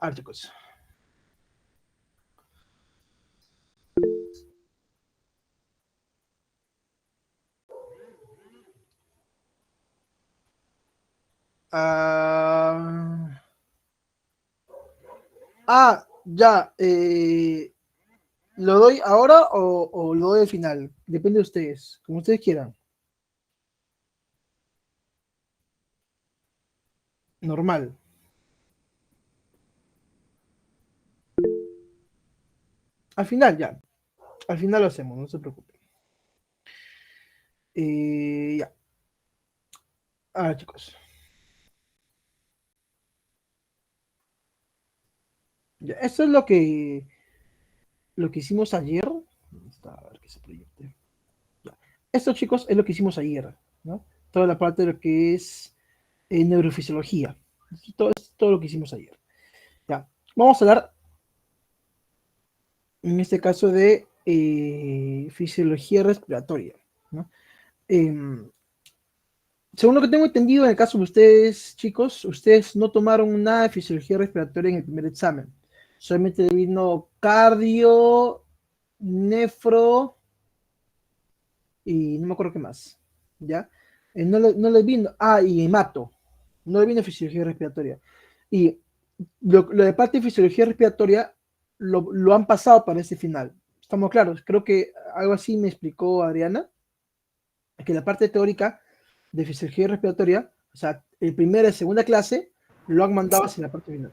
A ver, chicos. Ah, ya. ¿Lo doy ahora o lo doy al final? Depende de ustedes, como ustedes quieran. Normal. Al final ya. Al final lo hacemos, no se preocupen. Ya. Chicos. Ya. Esto es lo que hicimos ayer. A ver que se proyecte. Ya. Esto, chicos, es lo que hicimos ayer, ¿no? Toda la parte de lo que es neurofisiología. Todo, es todo lo que hicimos ayer. Ya. Vamos a hablar, en este caso, de fisiología respiratoria, ¿no? Em, Según lo que tengo entendido, en el caso de ustedes, chicos, ustedes no tomaron nada de fisiología respiratoria en el primer examen. Solamente vino cardio, nefro y no me acuerdo qué más. ¿Ya? No le vino. Y hemato. No le vino fisiología respiratoria. Y lo de parte de fisiología respiratoria lo han pasado para ese final. Estamos claros. Creo que algo así me explicó Adriana, que la parte teórica de fisiología respiratoria, o sea, el primera y segunda clase, lo han mandado Sí, hacia la parte final.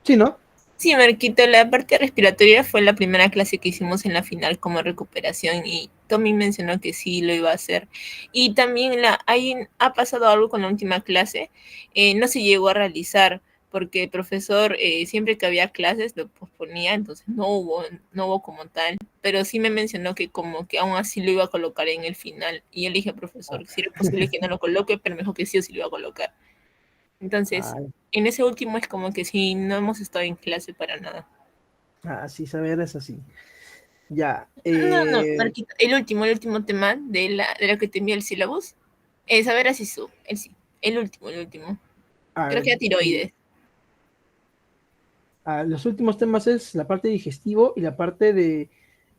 ¿Sí, no? sí, Marquito, la parte respiratoria fue la primera clase que hicimos en la final como recuperación y Tommy mencionó que sí lo iba a hacer. Y también ahí ha pasado algo con la última clase, no se llegó a realizar porque el profesor siempre que había clases lo posponía, entonces no hubo como tal, pero sí me mencionó que como que aún así lo iba a colocar en el final. Y yo le dije al Ah, profesor si era posible que no lo coloque, pero mejor que sí o sí lo iba a colocar. Entonces, ah, en ese último es como que sí, no hemos estado en clase para nada. sí, saber es así. Ya. No, no, Marquito, el último tema de la que te envía el sílabus, es saber así sí, el último. A Creo ver, que era tiroides. los últimos temas es la parte digestivo y la parte de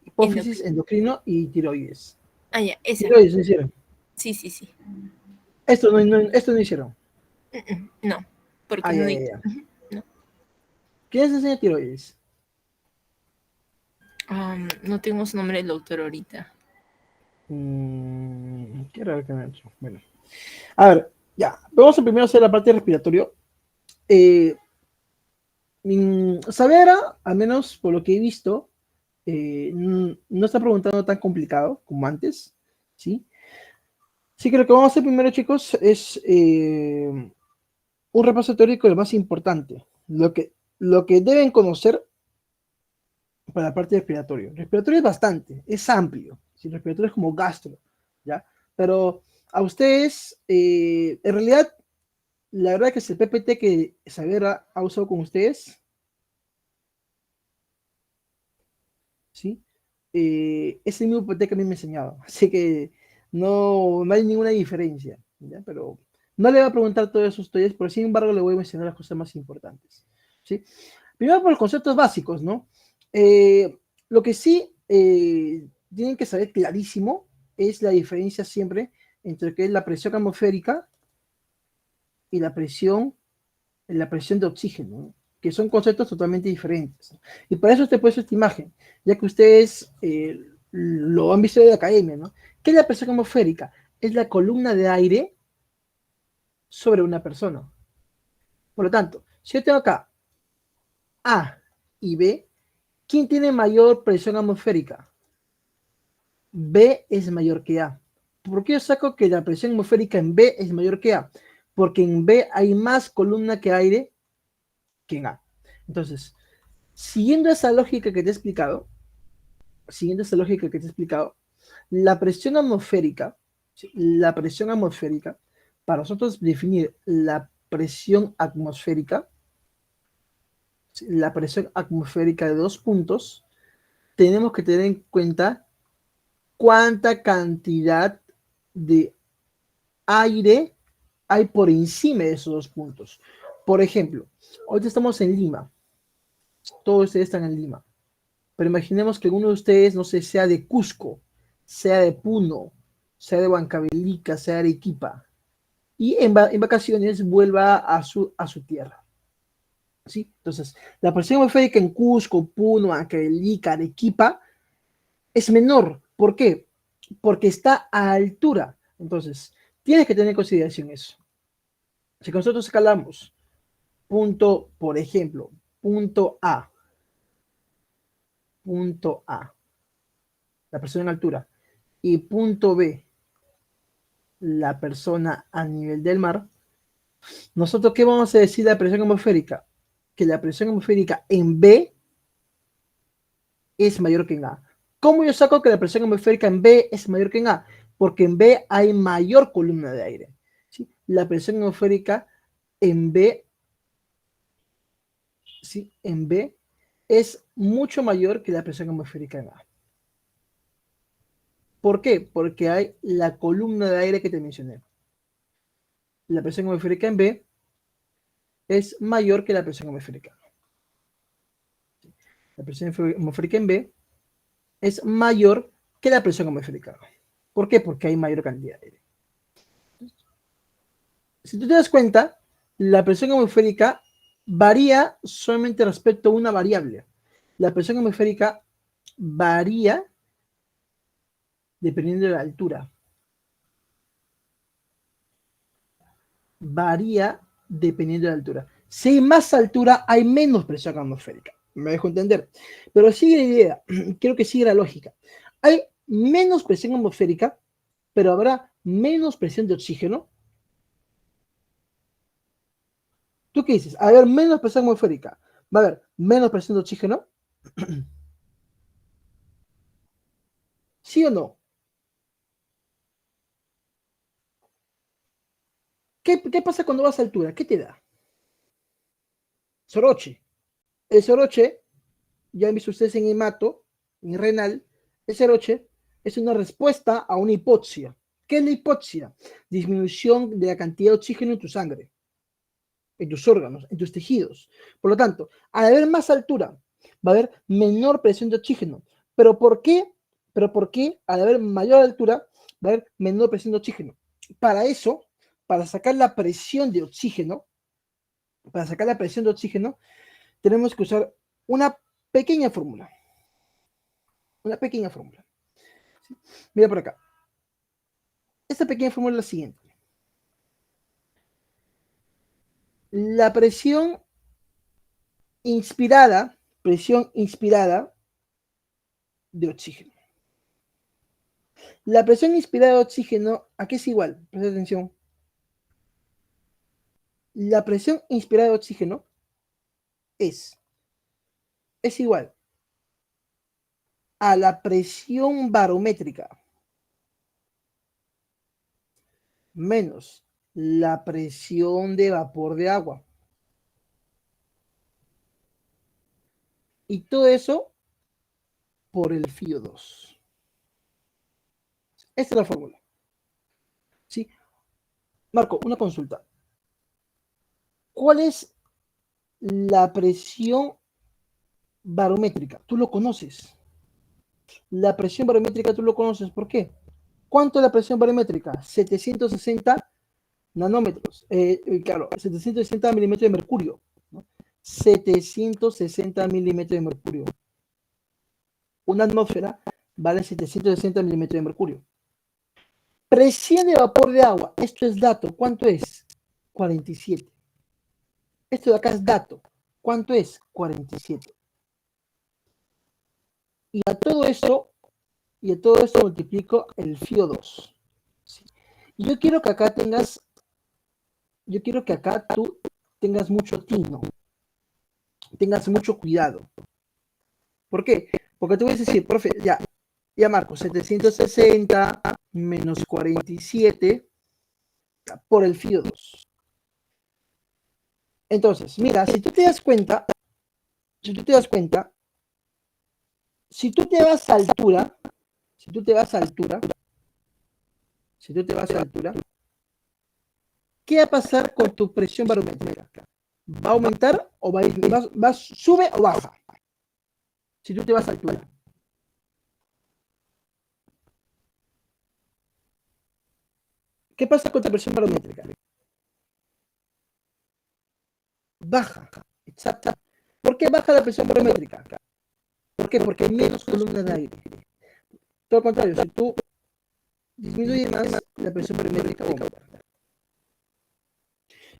hipófisis, Endocrino. endocrino y tiroides. Ah, ya, esa. Tiroides no hicieron. Sí, sí, sí. Esto no hicieron. No, porque no Ya, dicta. ya. No. ¿Quién les enseña tiroides? No tengo su nombre del doctor ahorita. Qué raro que me han hecho. Bueno. A ver, ya. Vamos a primero hacer la parte respiratoria. Eh, Savera, al menos por lo que he visto, no está preguntando tan complicado como antes, ¿sí? Así que lo que vamos a hacer primero, chicos, es un repaso teórico de lo más importante, lo que deben conocer para la parte respiratoria. Respiratorio es bastante, es amplio, ¿sí? Respiratorio es como gastro, ¿ya? Pero a ustedes, en realidad, la verdad que es el PPT que Savera ha usado con ustedes, ¿sí? Es el mismo PT que a mí me enseñaba, así que no hay ninguna diferencia, ¿ya? Pero no le voy a preguntar todos esos detalles, pero sin embargo le voy a mencionar las cosas más importantes, ¿sí? Primero por los conceptos básicos, ¿no? Lo que sí tienen que saber clarísimo es la diferencia siempre entre lo que es la presión atmosférica y la presión de oxígeno, ¿no? Que son conceptos totalmente diferentes. Y para eso te he puesto esta imagen, ya que ustedes lo han visto de la academia, ¿no? ¿Qué es la presión atmosférica? Es la columna de aire sobre una persona. Por lo tanto, si yo tengo acá A y B, ¿quién tiene mayor presión atmosférica? B es mayor que A. ¿Por qué yo saco que la presión atmosférica en B es mayor que A? Porque en B hay más columna que aire que en A. Entonces, siguiendo esa lógica que te he explicado, la presión atmosférica, ¿sí? La presión atmosférica, para nosotros definir la presión atmosférica, ¿sí? La presión atmosférica de 2 puntos, tenemos que tener en cuenta cuánta cantidad de aire hay por encima de esos 2 puntos. Por ejemplo, ahorita estamos en Lima, Todos ustedes están en Lima. Pero imaginemos que uno de ustedes, no sé, sea de Cusco, sea de Puno, sea de Huancavelica, sea de Arequipa, y en vacaciones vuelva a su tierra. ¿Sí? Entonces, la presión atmosférica en Cusco, Puno, Huancavelica, Arequipa es menor. ¿Por qué? Porque está a altura. Entonces, tienes que tener en consideración eso. Si nosotros escalamos punto, por ejemplo, punto A, la persona en altura, y punto B, la persona a nivel del mar, nosotros ¿qué vamos a decir de la presión atmosférica? Que la presión atmosférica en B es mayor que en A. ¿Cómo yo saco que la presión atmosférica en B es mayor que en A? Porque en B hay mayor columna de aire. ¿Sí? La presión atmosférica en B, ¿sí? En B es mucho mayor que la presión atmosférica en A. ¿Por qué? Porque hay la columna de aire que te mencioné. La presión atmosférica en B es mayor que la presión atmosférica. La presión atmosférica en B es mayor que la presión atmosférica. ¿Por qué? Porque hay mayor cantidad de aire. Si tú te das cuenta, la presión atmosférica varía solamente respecto a una variable. La presión atmosférica varía dependiendo de la altura. Varía dependiendo de la altura. Si hay más altura, hay menos presión atmosférica. Me dejo entender. Pero sigue la idea. Quiero que siga la lógica. Hay menos presión atmosférica, pero habrá menos presión de oxígeno. ¿Tú qué dices? A haber menos presión atmosférica. Va a haber menos presión de oxígeno. ¿Sí o no? ¿Qué pasa cuando vas a altura? ¿Qué te da? Soroche. El soroche, ya han visto ustedes en hemato, en renal, el soroche es una respuesta a una hipoxia. ¿Qué es la hipoxia? Disminución de la cantidad de oxígeno en tu sangre, en tus órganos, en tus tejidos. Por lo tanto, al haber más altura, va a haber menor presión de oxígeno. ¿Pero por qué? ¿Pero por qué al haber mayor altura va a haber menor presión de oxígeno? Para eso, para sacar la presión de oxígeno, tenemos que usar una pequeña fórmula. Una pequeña fórmula. ¿Sí? Mira por acá. Esta pequeña fórmula es la siguiente. La presión inspirada de oxígeno. La presión inspirada de oxígeno, ¿a qué es igual? Presta atención. La presión inspirada de oxígeno es igual a la presión barométrica menos la presión de vapor de agua. Y todo eso por el fio 2. Esta es la fórmula. ¿Sí? Marco, una consulta. ¿Cuál es la presión barométrica? Tú lo conoces. La presión barométrica tú lo conoces. ¿Por qué? ¿Cuánto es la presión barométrica? 760 nanómetros. Claro, 760 milímetros de mercurio. ¿No? 760 milímetros de mercurio. Una atmósfera vale 760 milímetros de mercurio. Presión de vapor de agua. Esto es dato. ¿Cuánto es? 47. Esto de acá es dato. ¿Cuánto es? 47. Y a todo esto multiplico el fio 2. ¿Sí? Y yo quiero que acá tú tengas mucho tino, tengas mucho cuidado. ¿Por qué? Porque tú vas a decir, profe, ya Marco, 760 menos 47 por el fio 2. Entonces, mira, si tú te das cuenta, si tú te vas a altura, ¿qué va a pasar con tu presión barométrica? ¿Va a aumentar o sube o baja? Si tú te vas a altura. ¿Qué pasa con la presión barométrica? Baja, exacto. ¿Por qué baja la presión barométrica? ¿Por qué? Porque hay menos columnas de aire. Todo lo contrario, si tú disminuyes más, la presión barométrica aumenta.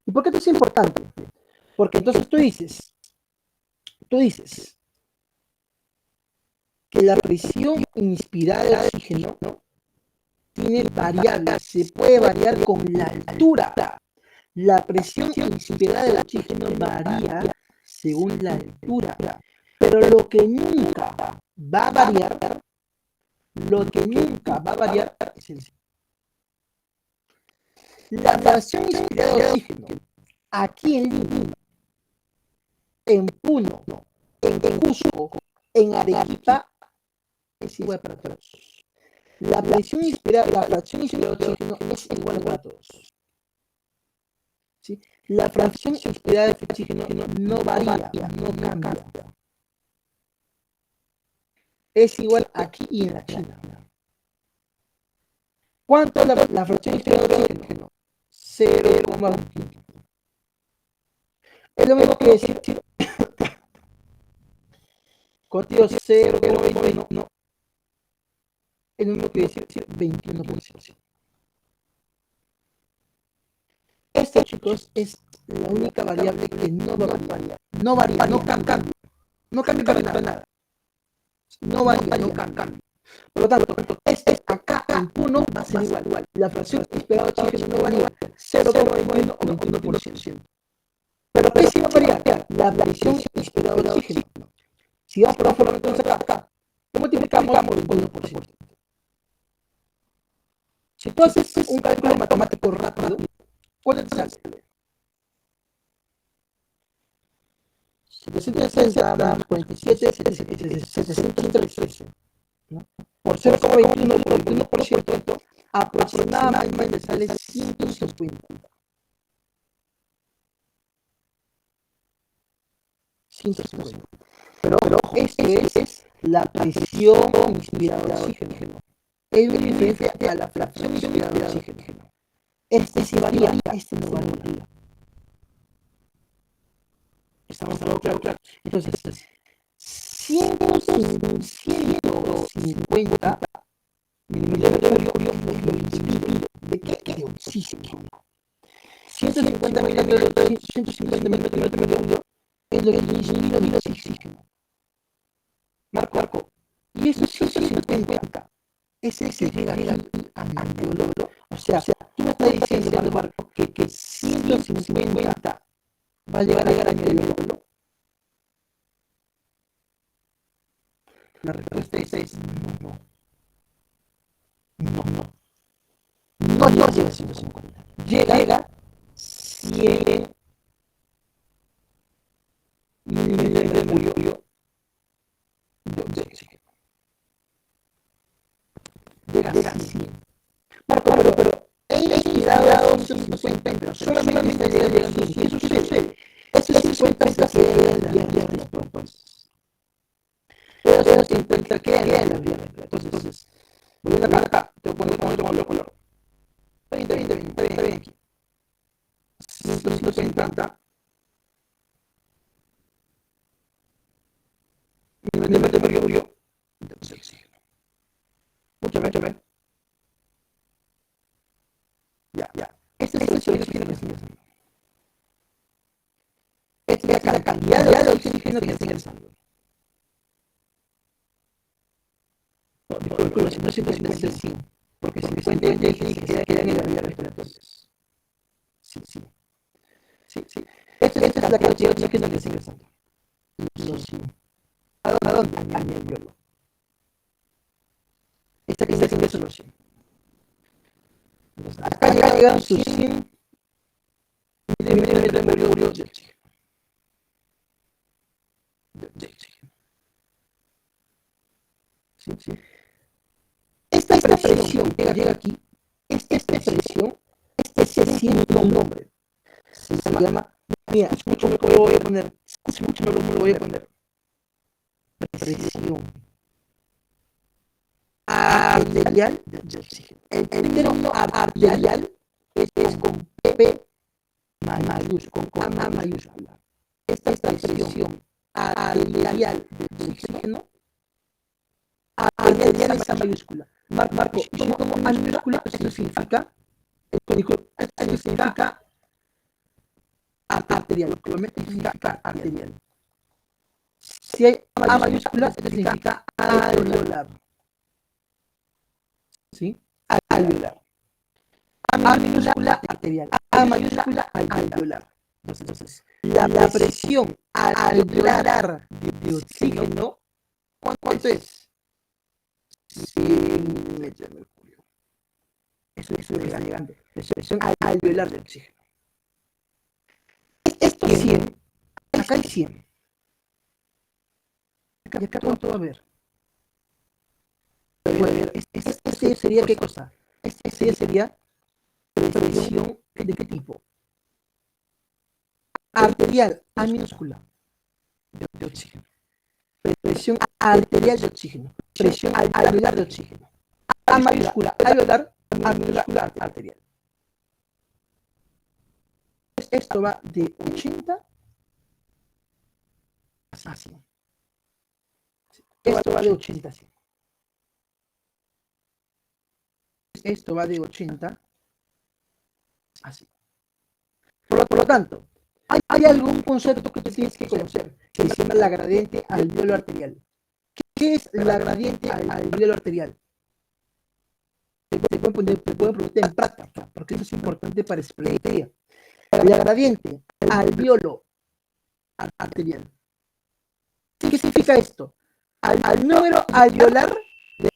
¿Y por qué esto es importante? Porque entonces tú dices que la presión inspirada de oxígeno, ¿no?, tiene variables, se puede variar con la altura. La presión inspirada de oxígeno varía según la altura, pero lo que nunca va a variar es el cielo. La presión inspirada de oxígeno aquí en Lima, en Puno, en Cusco, en Arequipa, es igual para todos. La presión inspirada de oxígeno es igual para todos. ¿Sí? La fracción inspirada de oxígeno no varía, no cambia. Es igual aquí y en la China. ¿Cuánto es la fracción inspirada de oxígeno? 0,1. Es lo mismo que decir contigo 0,21. No. Es lo mismo que decir 21%. Este, chicos, es la única variable que no va a variar. No varía, no cambia. No cambia para nada. No varía, no cambia. Por lo tanto, acá en Puno va a ser igual. La fracción inspirada de oxígeno no varía. 0,1 o 21%. Pero ¿qué sí va a variar? La presión inspirada de oxígeno. Si vamos por afuera, entonces acá, ¿qué multiplicamos? Por 1%. Si tú haces un cálculo matemático rápido, ¿cuánto te sale? 760 más 47, 713. ¿No? Por 0,21%, aproximadamente sale 150. 150. Pero esto es la presión inspirada de oxígeno. Es muy diferente a la fracción inspirada de oxígeno. Este sí varía, este no varía. Estamos claro. Entonces, 150 milímetros de mercurio es lo inspirado. ¿De qué? De oxígeno. 150 milímetros de mercurio es lo que inspira de oxígeno. Marco. Y eso 150. Ese se llega al alveolo. O sea, tú me estás diciendo, Marco, que 150 va a llegar a mi alveolo. La respuesta es no. No llega a 150. Llega 100 milímetros de mercurio de oxígeno. Llega a 100. Marco, pero él ha inspirado 150, pero solamente está llegando a 100. ¿Qué sucede? Esos 50 se quedan en las vías respiratorias. Esos 50 quedan en las vías respiratorias. Entonces, volviendo acá, te voy a poner como color. Está bien aquí. 150 milímetros de mercurio de oxígeno. Mucho bien. Ya. Este es el oxígeno que está ingresando. Esta es la cantidad de oxígeno que está ingresando. No, disculpa, si no 150 es 100. Porque 50 es que quedan en las vías respiratorias. Sí. Esta es la cantidad de oxígeno que está ingresando. Los 100. ¿A dónde? A mi alveolo. Esta que está ingresando los 100. Entonces, acá llegan sus 100 milímetros de mercurio de oxígeno. Sí. Esta presión que llega aquí, esta presión, se siente un nombre. Se llama Mira, escúchame lo que voy a poner. Escúchame lo que voy a poner. Presión arterial de oxígeno. El término arterial es con P mayúscula, con A mayúscula. Esta presión arterial de oxígeno, arterial es A mayúscula. Marco, yo pongo A minúscula, esto significa arterial. Obviamente significa arterial. Si hay A mayúscula, esto significa alveolar. ¿Sí? Alveolar. A minúscula, arterial. A mayúscula, alveolar. Entonces, la presión alveolar de oxígeno, ¿cuánto es? 100 metros de mercurio. Eso es elegante. Presión alveolar de oxígeno. Esto 100, acá hay 100. ¿Y acá cuánto va a haber? Este sería ¿qué cosa? Este sería presión ¿de qué tipo? Arterial, A minúscula, de oxígeno. Presión arterial de oxígeno. Presión alveolar de oxígeno. A mayúscula, alveolar, A minúscula, arterial. Esto va de 80 a 100. Esto va de 80 a 100. Esto va de 80 a 100. Por lo tanto, hay algún concepto que tú tienes que conocer, que se llama la gradiente alveolo arterial. ¿Qué es la gradiente alveolo arterial? Te pueden preguntar en práctica, porque eso es importante para explicar. La gradiente alveolo arterial. ¿Qué significa esto? Al número alveolar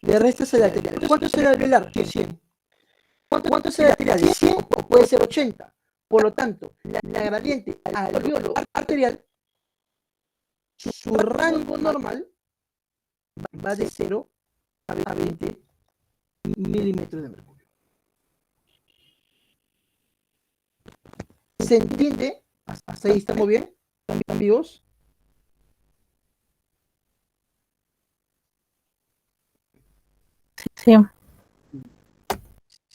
le restas el arterial. ¿Cuánto es el alveolar? 100. ¿Cuánto es el arterial? 100 o puede ser 80. Por lo tanto, la gradiente alveolo arterial, su rango normal va de 0 a 20 milímetros de mercurio. ¿Se entiende? ¿Hasta ahí estamos bien? ¿Están vivos? Sí.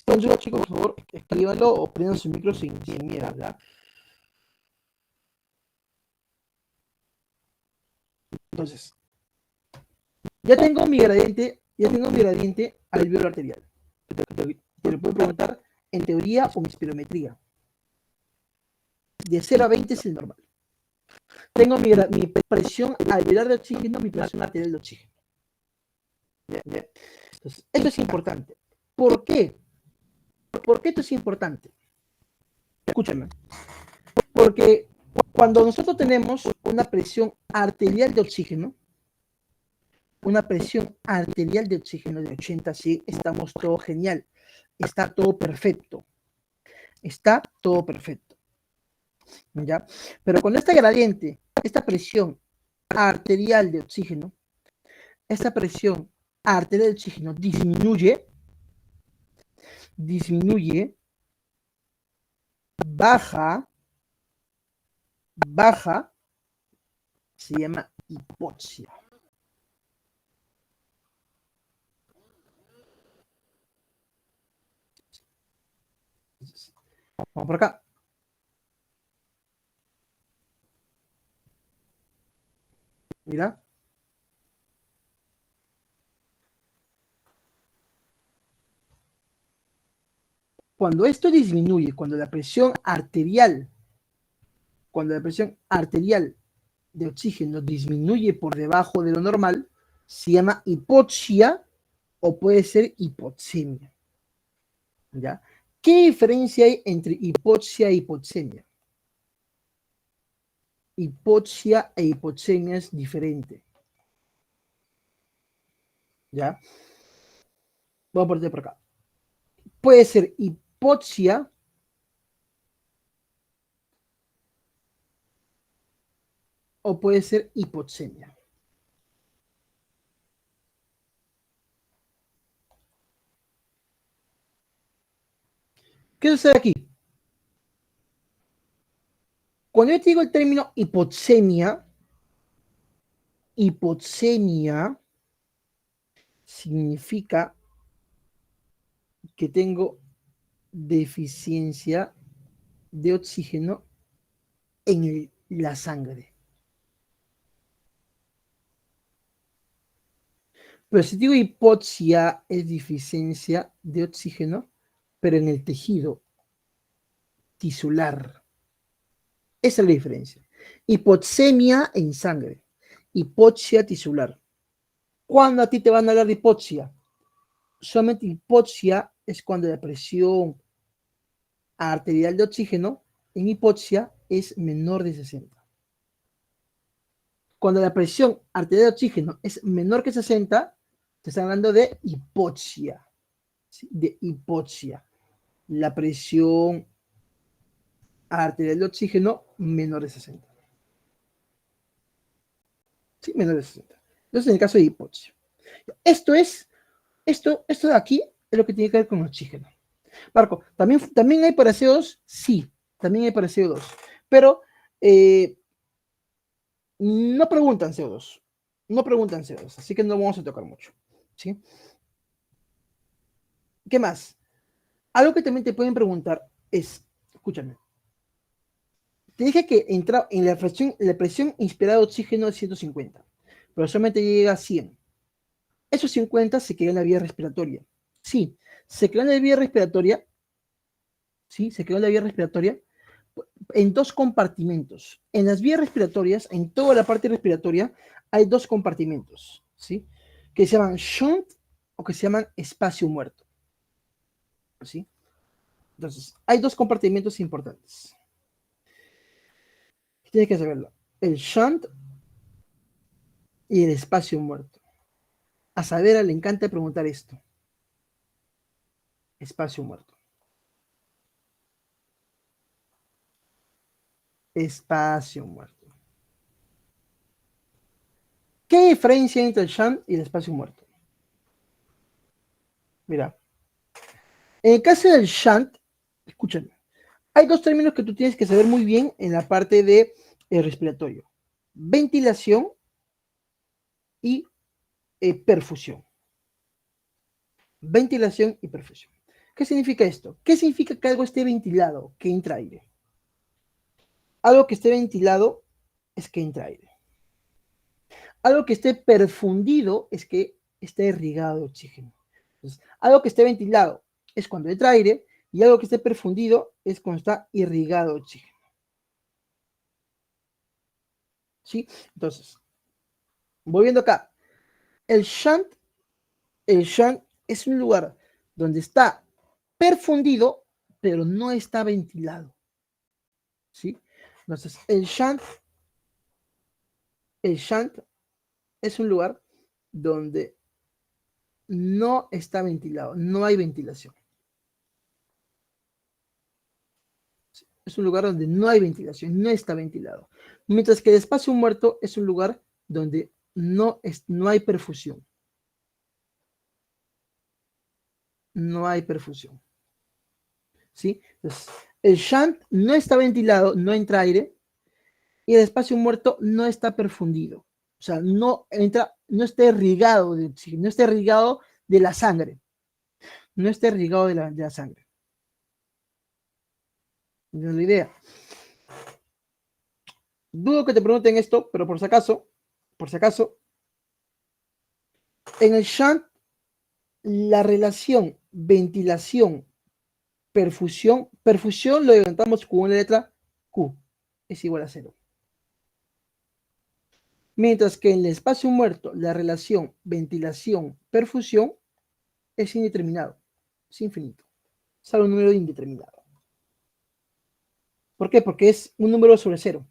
Entonces, chicos, por favor, escríbanlo o prendan su micro sin miedo, ¿verdad? Entonces, ya tengo mi gradiente alveolo arterial. Te lo puedo preguntar en teoría o en espirometría. De 0 a 20 es el normal. Tengo mi presión alveolar de oxígeno, mi presión arterial de oxígeno. Bien, bien. Entonces, esto es importante. ¿Por qué? ¿Por qué esto es importante? Escúchame. Porque cuando nosotros tenemos una presión arterial de oxígeno, de 80 a 100, estamos todo genial. Está todo perfecto. Está todo perfecto. ¿Ya? Pero con esta gradiente, esta presión arterial de oxígeno, esta presión arterial de oxígeno disminuye, baja, se llama hipoxia. Vamos por acá. Mira. Cuando esto disminuye, cuando la presión arterial de oxígeno disminuye por debajo de lo normal, se llama hipoxia o puede ser hipoxemia. ¿Ya? ¿Qué diferencia hay entre hipoxia e hipoxemia? Hipoxia e hipoxemia es diferente. ¿Ya? Voy a poner por acá. Puede ser hipoxia o puede ser hipoxemia. ¿Qué sucede aquí? Cuando yo te digo el término hipoxemia significa que tengo deficiencia de oxígeno en la sangre. Pero si digo hipoxia es deficiencia de oxígeno, pero en el tejido tisular. Esa es la diferencia. Hipoxemia en sangre, hipoxia tisular. ¿Cuándo a ti te van a hablar de hipoxia? Solamente hipoxia es cuando la presión arterial de oxígeno en hipoxia es menor de 60. Cuando la presión arterial de oxígeno es menor que 60, te están hablando de hipoxia. ¿Sí? De hipoxia. La presión arterial de oxígeno menor de 60. ¿Sí? Menor de 60. Entonces, en el caso de hipoxia. Esto de aquí es lo que tiene que ver con oxígeno. Marco, ¿también hay para CO2? Sí, también hay para CO2. Pero no preguntan CO2. No preguntan CO2, así que no vamos a tocar mucho. ¿Sí? ¿Qué más? Algo que también te pueden preguntar es, escúchame, te dije que entra en la presión inspirada de oxígeno es 150, pero solamente llega a 100. Esos 50 se quedan en la vía respiratoria. Sí, se quedan en la vía respiratoria. Sí, se quedó en la vía respiratoria en dos compartimentos. En las vías respiratorias, en toda la parte respiratoria, hay dos compartimentos, ¿sí? Que se llaman shunt o que se llaman espacio muerto. ¿Sí? Entonces, hay dos compartimentos importantes. Tienes que saberlo. El shunt y el espacio muerto. A Saavedra le encanta preguntar esto. Espacio muerto. Espacio muerto. ¿Qué diferencia entre el shunt y el espacio muerto? Mira, en el caso del shunt, escúchame, hay dos términos que tú tienes que saber muy bien en la parte de respiratorio. Ventilación y perfusión. Ventilación y perfusión. ¿Qué significa esto? ¿Qué significa que algo esté ventilado, que entra aire? Algo que esté ventilado es que entra aire. Algo que esté perfundido es que esté irrigado de oxígeno. Entonces, algo que esté ventilado es cuando entra aire y algo que esté perfundido es cuando está irrigado de oxígeno. ¿Sí? Entonces, volviendo acá, el shunt es un lugar donde está perfundido, pero no está ventilado. ¿Sí? Entonces, el shunt es un lugar donde no está ventilado, no hay ventilación. Es un lugar donde no hay ventilación, no está ventilado. Mientras que el espacio muerto es un lugar donde no hay perfusión. No hay perfusión. ¿Sí? Entonces, el shunt no está ventilado, no entra aire, y el espacio muerto no está perfundido. O sea, no está irrigado de oxígeno, no está irrigado de la sangre. No está irrigado de la sangre. No es la idea. Dudo que te pregunten esto, pero por si acaso, en el shunt, la relación ventilación-perfusión, perfusión lo levantamos con una letra Q, es igual a 0. Mientras que en el espacio muerto, la relación ventilación-perfusión es indeterminado, es infinito, sale un número indeterminado. ¿Por qué? Porque es un número sobre 0.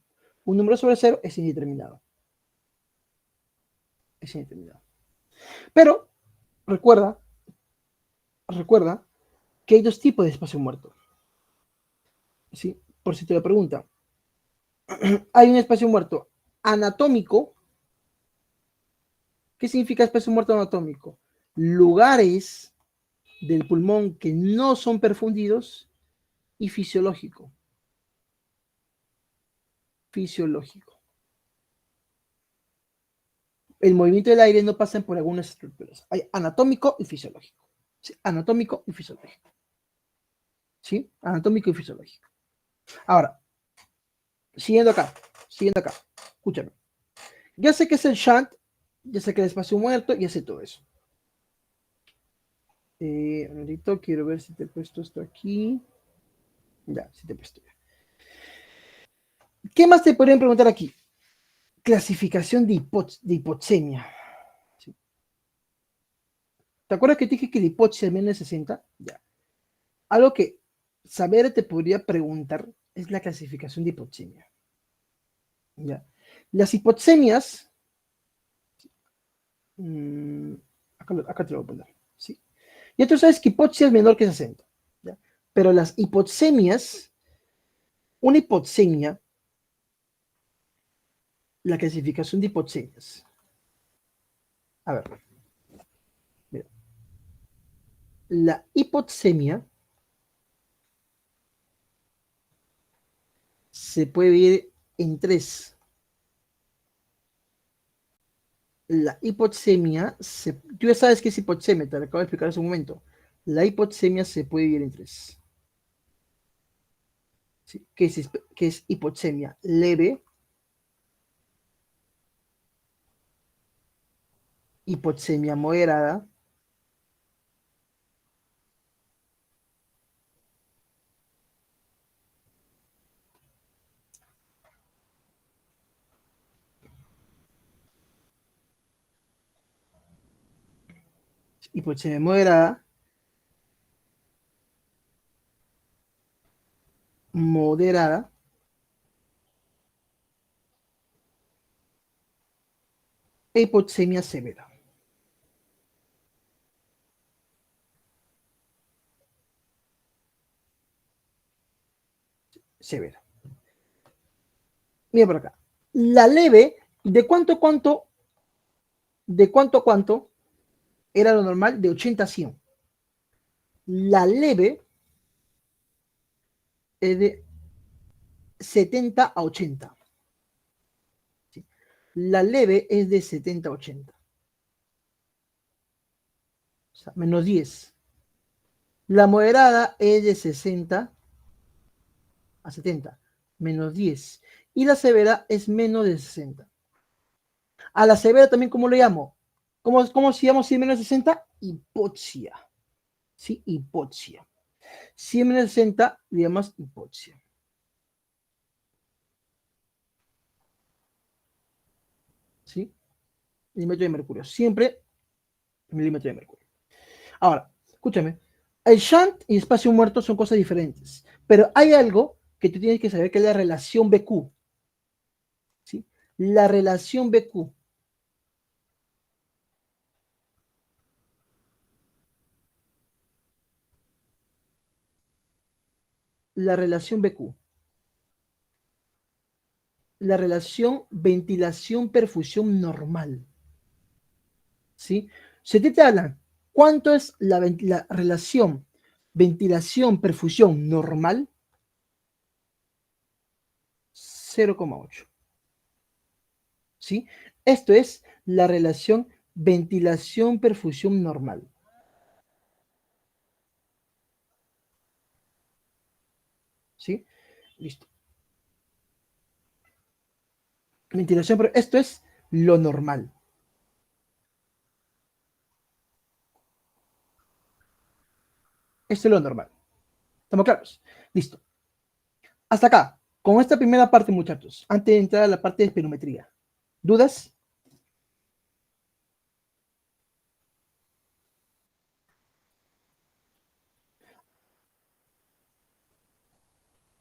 Un número sobre 0 es indeterminado. Es indeterminado. Pero recuerda que hay dos tipos de espacio muerto. ¿Sí? Por si te lo preguntan. Hay un espacio muerto anatómico. ¿Qué significa espacio muerto anatómico? Lugares del pulmón que no son perfundidos y fisiológico. fisiológico. El movimiento del aire no pasa por algunas estructuras. Hay anatómico y fisiológico. ¿Sí? Anatómico y fisiológico. ¿Sí? Anatómico y fisiológico. Ahora, siguiendo acá. Escúchame. Ya sé que es el shunt, ya sé que el espacio muerto, ya sé todo eso. Ahorita quiero ver si te he puesto esto aquí. Ya, sí te he puesto ya. ¿Qué más te podrían preguntar aquí? Clasificación de hipoxemia. ¿Sí? ¿Te acuerdas que te dije que la hipoxia es menos de 60? Ya. Algo que saber te podría preguntar es la clasificación de hipoxemia. ¿Ya? Las hipoxemias, acá te lo voy a poner. ¿Sí? Ya tú sabes que hipoxia es menor que 60. ¿Ya? Pero las hipoxemias, una hipoxemia, la clasificación de hipoxemias. A ver, mira. La hipoxemia se puede dividir en tres. La hipoxemia, tú ya sabes qué es hipoxemia, te lo acabo de explicar hace un momento. La hipoxemia se puede dividir en tres. ¿Sí? ¿Qué es hipoxemia? Leve, hipoxemia moderada, hipoxemia moderada, moderada, e hipoxemia severa. Severa. Mira por acá. La leve, ¿de cuánto a cuánto? ¿De cuánto a cuánto? Era lo normal, de 80 a 100. La leve es de 70 a 80. ¿Sí? La leve es de 70 a 80. O sea, menos 10. La moderada es de 60 a 70, menos 10. Y la severa es menos de 60. A la severa también, ¿cómo le llamo? ¿Cómo se llama si es menos de 60? Hipoxia. ¿Sí? Hipoxia. Si es menos de 60, le llamas hipoxia. ¿Sí? Milímetro de mercurio. Siempre milímetro de mercurio. Ahora, escúchame. El shunt y espacio muerto son cosas diferentes. Pero hay algo que tú tienes que saber que es la relación BQ. ¿Sí? La relación BQ. La relación BQ. La relación ventilación-perfusión normal. ¿Sí? Si te hablan, ¿cuánto es la relación ventilación-perfusión normal? 0,8. ¿Sí? Esto es la relación ventilación-perfusión normal. ¿Sí? Listo. Ventilación, pero esto es lo normal. Esto es lo normal. ¿Estamos claros? Listo. Hasta acá. Con esta primera parte, muchachos, antes de entrar a la parte de espirometría. ¿Dudas?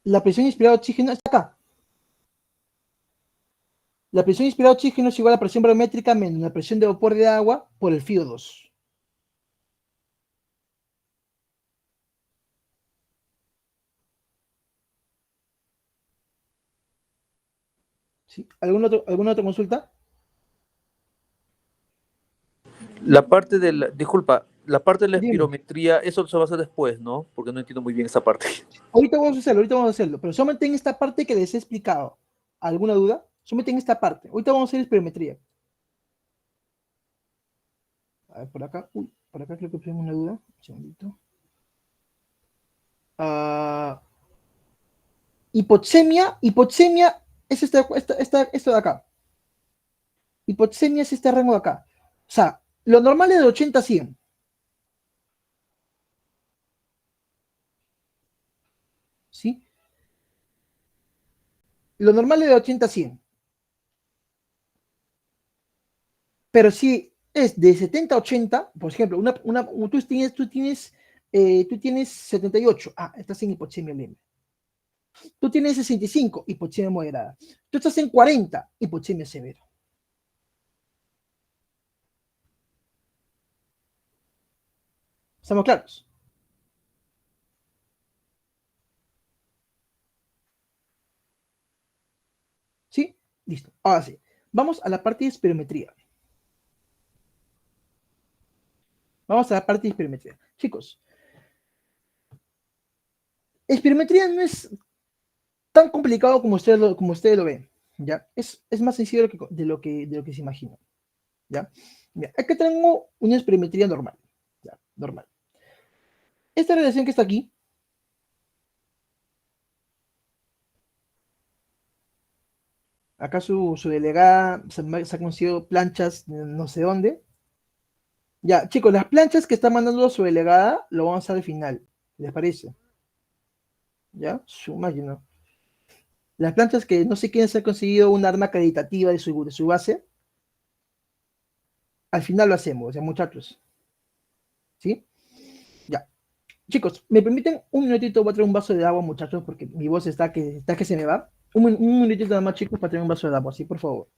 La presión inspirada de oxígeno está acá. La presión inspirada de oxígeno es igual a la presión barométrica menos la presión de vapor de agua por el FiO2. ¿Sí? ¿Alguna otra consulta? Disculpa, la parte de la Dime. espirometría, eso se va a hacer después, ¿no? Porque no entiendo muy bien esa parte. Ahorita vamos a hacerlo, pero solamente en esta parte que les he explicado. ¿Alguna duda? Solamente en esta parte. Ahorita vamos a hacer espirometría. A ver, por acá. Uy, por acá creo que tenemos una duda. Un segundito. Hipoxemia es esto de acá. Hipoxemia es este rango de acá. O sea, lo normal es de 80 a 100. ¿Sí? Lo normal es de 80 a 100. Pero si es de 70 a 80, por ejemplo, tú tienes 78. Ah, estás en hipoxemia leve. Tú tienes 65, hipoxemia moderada. Tú estás en 40, hipoxemia severa. ¿Estamos claros? ¿Sí? Listo. Ahora sí. Vamos a la parte de espirometría. Vamos a la parte de espirometría. Chicos, espirometría no es tan complicado como ustedes lo ven. ¿Ya? Es más sencillo de lo que se imagina. ¿Ya? Mira, acá tengo una espirometría normal. ¿Ya? Normal. Esta relación que está aquí, acá su delegada se ha conseguido planchas no sé dónde. Ya, chicos, las planchas que está mandando su delegada lo vamos a hacer al final. ¿Les parece? ¿Ya? Su máquina. Las planchas que no sé quién se ha conseguido un arma acreditativa de su base, al final lo hacemos, ya muchachos. ¿Sí? Ya. Chicos, ¿me permiten un minutito? Voy a traer un vaso de agua, muchachos, porque mi voz está que se me va. Un minutito nada más, chicos, para traer un vaso de agua, ¿sí? Por favor.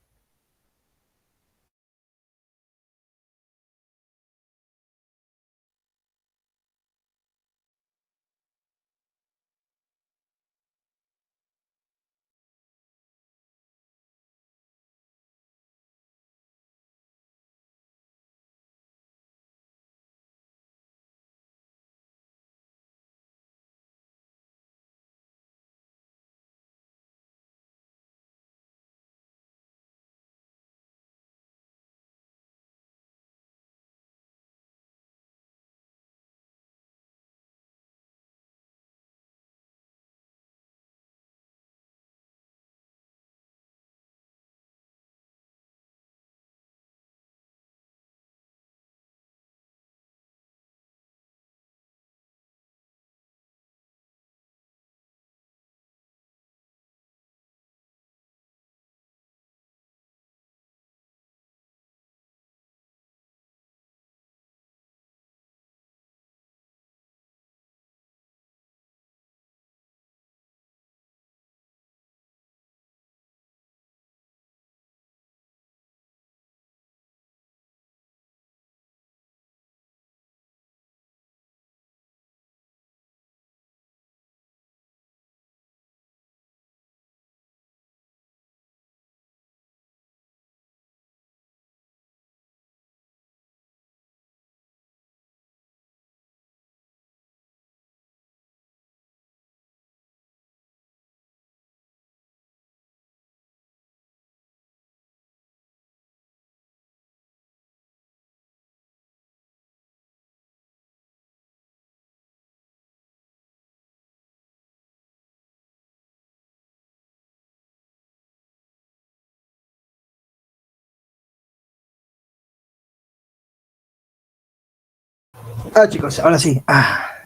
Ah, chicos, ahora sí.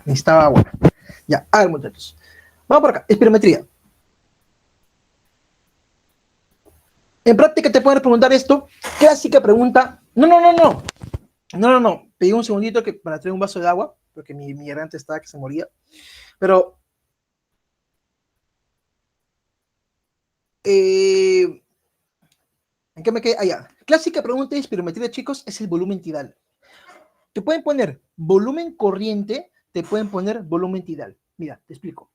Necesitaba agua. Ya, a ver, muchachos. Vamos por acá. Espirometría. En práctica te pueden preguntar esto. Clásica pregunta. No, no, no, no. No, no, no. Pedí un segundito para traer un vaso de agua, porque mi garganta estaba que se moría. Pero, ¿en qué me quedé? Allá. Clásica pregunta de espirometría, chicos, es el volumen tidal. Te pueden poner volumen corriente, te pueden poner volumen tidal. Mira, te explico.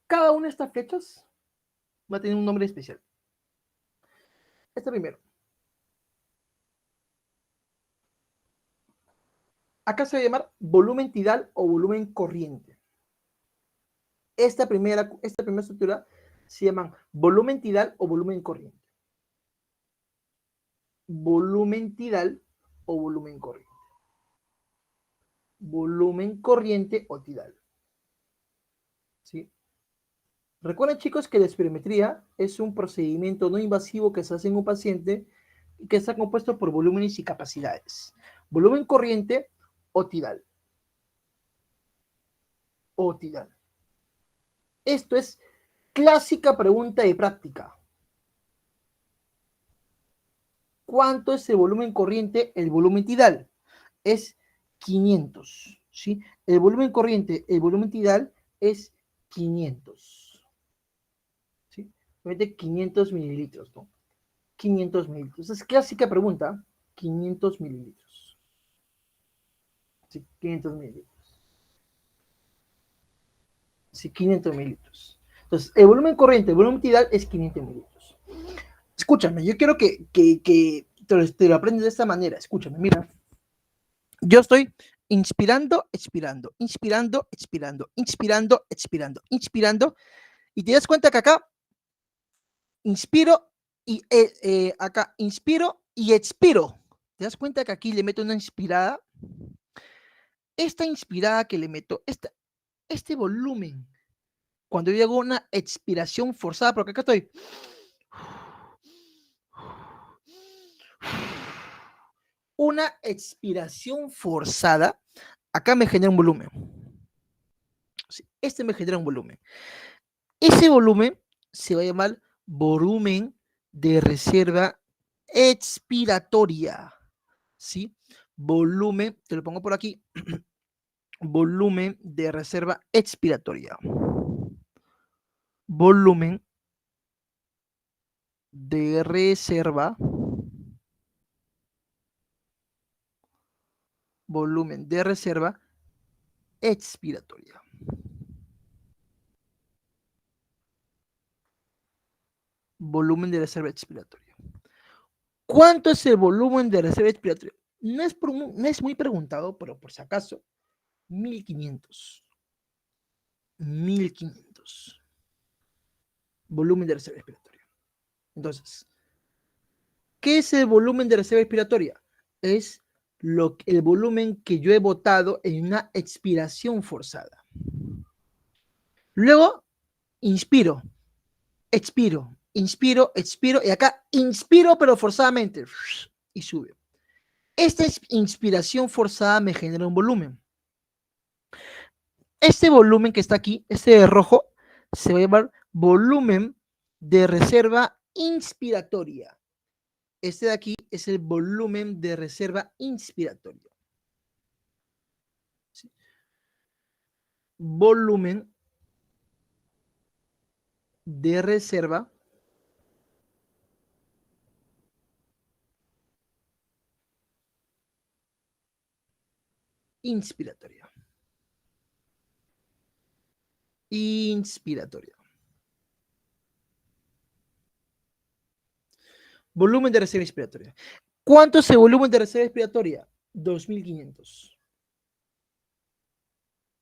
Cada una de estas flechas va a tener un nombre especial. Esta primero. Acá se va a llamar volumen tidal o volumen corriente. esta primera estructura se llaman volumen tidal o volumen corriente. Volumen tidal o volumen corriente. Volumen corriente o tidal. ¿Sí? Recuerden, chicos, que la espirometría es un procedimiento no invasivo que se hace en un paciente y que está compuesto por volúmenes y capacidades. Volumen corriente o tidal. O tidal. Esto es clásica pregunta de práctica. ¿Cuánto es el volumen corriente? El volumen tidal es 500, ¿sí? El volumen corriente, el volumen tidal es 500, ¿sí? 500 mililitros, ¿no? 500 mililitros. Es clásica pregunta, 500 mililitros. Sí, 500 mililitros. Sí, 500 mililitros. Entonces, el volumen corriente, el volumen tidal es 500 mililitros. Escúchame, yo quiero que te lo aprendas de esta manera. Escúchame, mira. Yo estoy inspirando, expirando, inspirando, expirando, inspirando, expirando, inspirando. Y te das cuenta que acá inspiro y acá inspiro y expiro. ¿Te das cuenta que aquí le meto una inspirada? Esta inspirada que le meto, este volumen, cuando yo hago una expiración forzada, porque acá estoy. Una expiración forzada, acá me genera un volumen. Este me genera un volumen. Ese volumen se va a llamar volumen de reserva expiratoria. ¿Sí? Volumen, te lo pongo por aquí, volumen de reserva expiratoria. Volumen de reserva. Volumen de reserva expiratoria. Volumen de reserva expiratoria. ¿Cuánto es el volumen de reserva expiratoria? No es muy preguntado, pero por si acaso, 1500. 1500. Volumen de reserva expiratoria. Entonces, ¿qué es el volumen de reserva expiratoria? Es el volumen que yo he botado en una expiración forzada. Luego, inspiro, expiro, inspiro, expiro, y acá inspiro, pero forzadamente, y sube. Esta inspiración forzada me genera un volumen. Este volumen que está aquí, este de rojo, se va a llamar volumen de reserva inspiratoria. Este de aquí es el volumen de reserva inspiratoria. ¿Sí? Volumen de reserva inspiratoria. Inspiratoria. Volumen de reserva inspiratoria. ¿Cuánto es el volumen de reserva inspiratoria? 2500.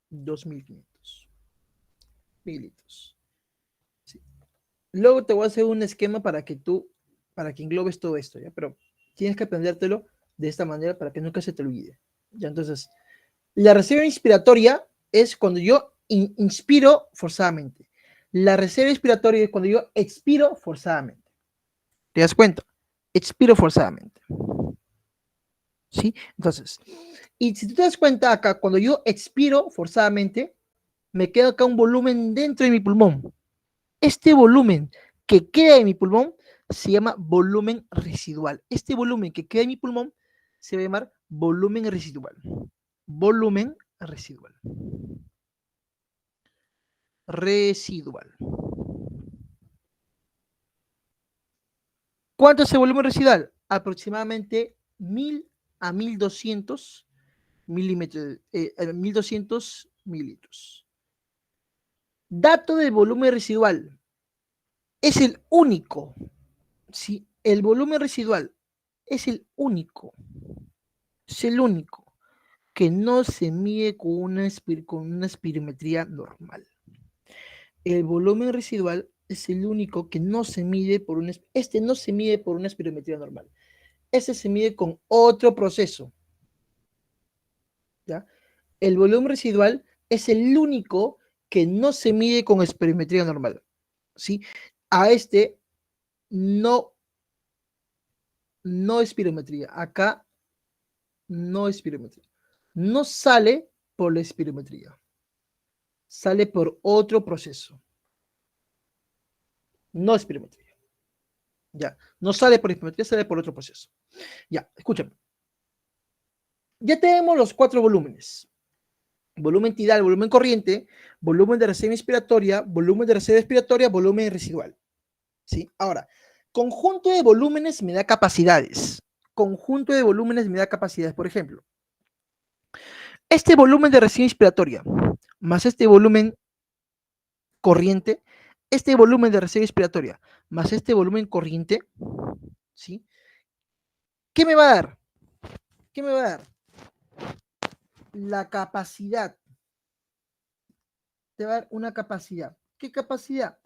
2500 mililitros. Sí. Luego te voy a hacer un esquema para que englobes todo esto, ¿ya? Pero tienes que aprendértelo de esta manera para que nunca se te olvide. ¿Ya? Entonces, la reserva inspiratoria es cuando yo inspiro forzadamente. La reserva inspiratoria es cuando yo expiro forzadamente. ¿Te das cuenta? Expiro forzadamente. ¿Sí? Entonces, y si tú te das cuenta acá, cuando yo expiro forzadamente, me queda acá un volumen dentro de mi pulmón. Este volumen que queda en mi pulmón se llama volumen residual. Este volumen que queda en mi pulmón se va a llamar volumen residual. Volumen residual. Residual. ¿Cuánto es el volumen residual? Aproximadamente 1000 a 1200 milímetros, 1200 mililitros. Dato del volumen residual. Es el único. ¿Sí? El volumen residual es el único. Es el único que no se mide con una espirometría normal. El volumen residual es el único que no se mide por una, este no se mide por una espirometría normal. Este se mide con otro proceso. ¿Ya? El volumen residual es el único que no se mide con espirometría normal. ¿Sí? A este no espirometría. Acá no espirometría. No sale por la espirometría. Sale por otro proceso. No espirometría. Ya. No sale por espirometría, sale por otro proceso. Ya, escúchame. Ya tenemos los 4 volúmenes. Volumen tidal, volumen corriente, volumen de reserva inspiratoria, volumen de reserva expiratoria, volumen residual. ¿Sí? Ahora, conjunto de volúmenes me da capacidades. Conjunto de volúmenes me da capacidades. Por ejemplo, este volumen de reserva inspiratoria más este volumen corriente, este volumen de reserva inspiratoria más este volumen corriente, ¿sí? ¿Qué me va a dar? ¿Qué me va a dar? La capacidad. Te va a dar una capacidad. ¿Qué capacidad?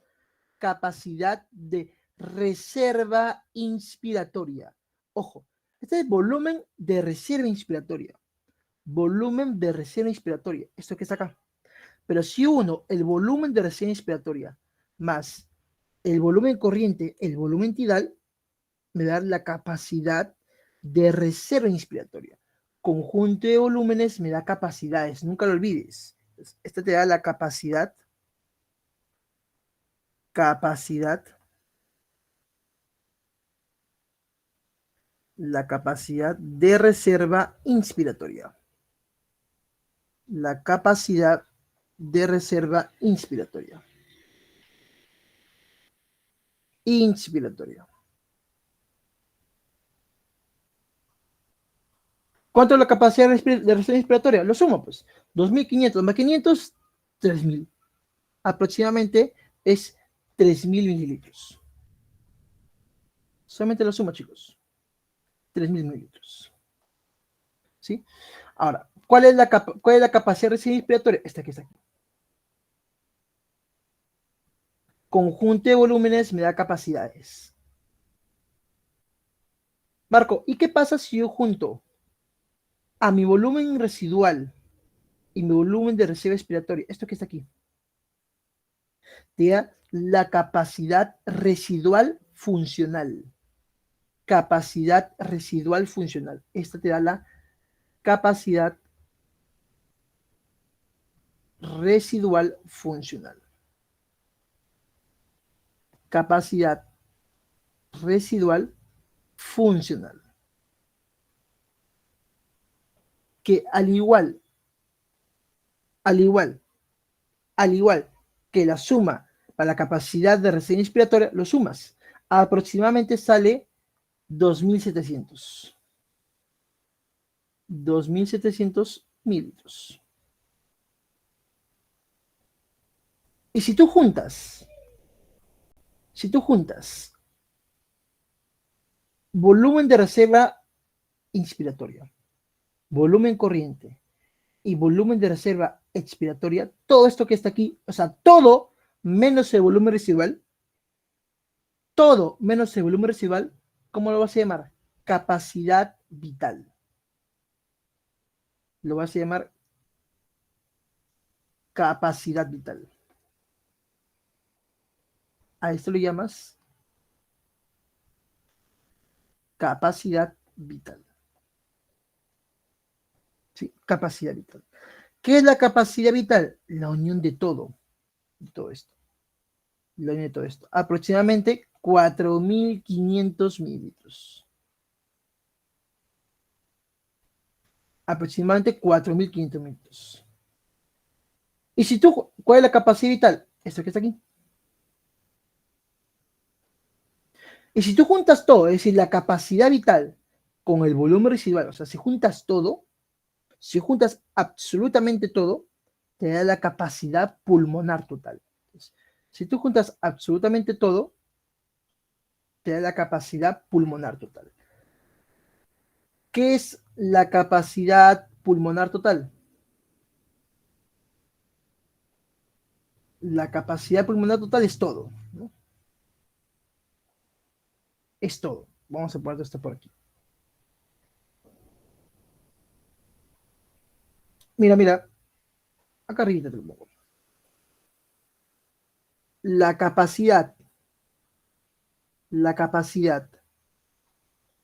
Capacidad de reserva inspiratoria. Ojo, este es volumen de reserva inspiratoria. Volumen de reserva inspiratoria. Esto que está acá. Pero si uno, el volumen de reserva inspiratoria más el volumen corriente, el volumen tidal, me da la capacidad de reserva inspiratoria. Conjunto de volúmenes me da capacidades, nunca lo olvides. Esta te da la capacidad la capacidad de reserva inspiratoria. La capacidad de reserva inspiratoria. Inspiratoria. ¿Cuánto es la capacidad de reserva inspiratoria? Lo sumo, pues. 2.500 más 500, 3.000. Aproximadamente es 3.000 mililitros. Solamente lo sumo, chicos. 3.000 mililitros. ¿Sí? Ahora, ¿cuál es la capacidad de reserva inspiratoria? Esta que está aquí. Conjunto de volúmenes me da capacidades. Marco, ¿y qué pasa si yo junto a mi volumen residual y mi volumen de reserva expiratoria? Esto que está aquí. Te da la capacidad residual funcional. Capacidad residual funcional. Esta te da la capacidad residual funcional. Capacidad residual funcional. Que al igual que la suma para la capacidad de reserva inspiratoria, lo sumas. Aproximadamente sale 2.700. 2.700 mililitros. Y si tú juntas volumen de reserva inspiratoria, volumen corriente y volumen de reserva expiratoria, todo esto que está aquí, o sea, todo menos el volumen residual, todo menos el volumen residual, ¿cómo lo vas a llamar? Capacidad vital. Lo vas a llamar capacidad vital. A esto le llamas capacidad vital. ¿Sí? Capacidad vital. ¿Qué es la capacidad vital? La unión de todo esto. La unión de todo esto. Aproximadamente 4.500 mililitros. Aproximadamente 4.500 mililitros. Y si tú, ¿cuál es la capacidad vital? Esto que está aquí. Y si tú juntas todo, es decir, la capacidad vital con el volumen residual, o sea, si juntas todo, si juntas absolutamente todo, te da la capacidad pulmonar total. Entonces, si tú juntas absolutamente todo, te da la capacidad pulmonar total. ¿Qué es la capacidad pulmonar total? La capacidad pulmonar total es todo, ¿no? Es todo. Vamos a poner esto por aquí. Mira, mira. Acá arriba te lo pongo. La capacidad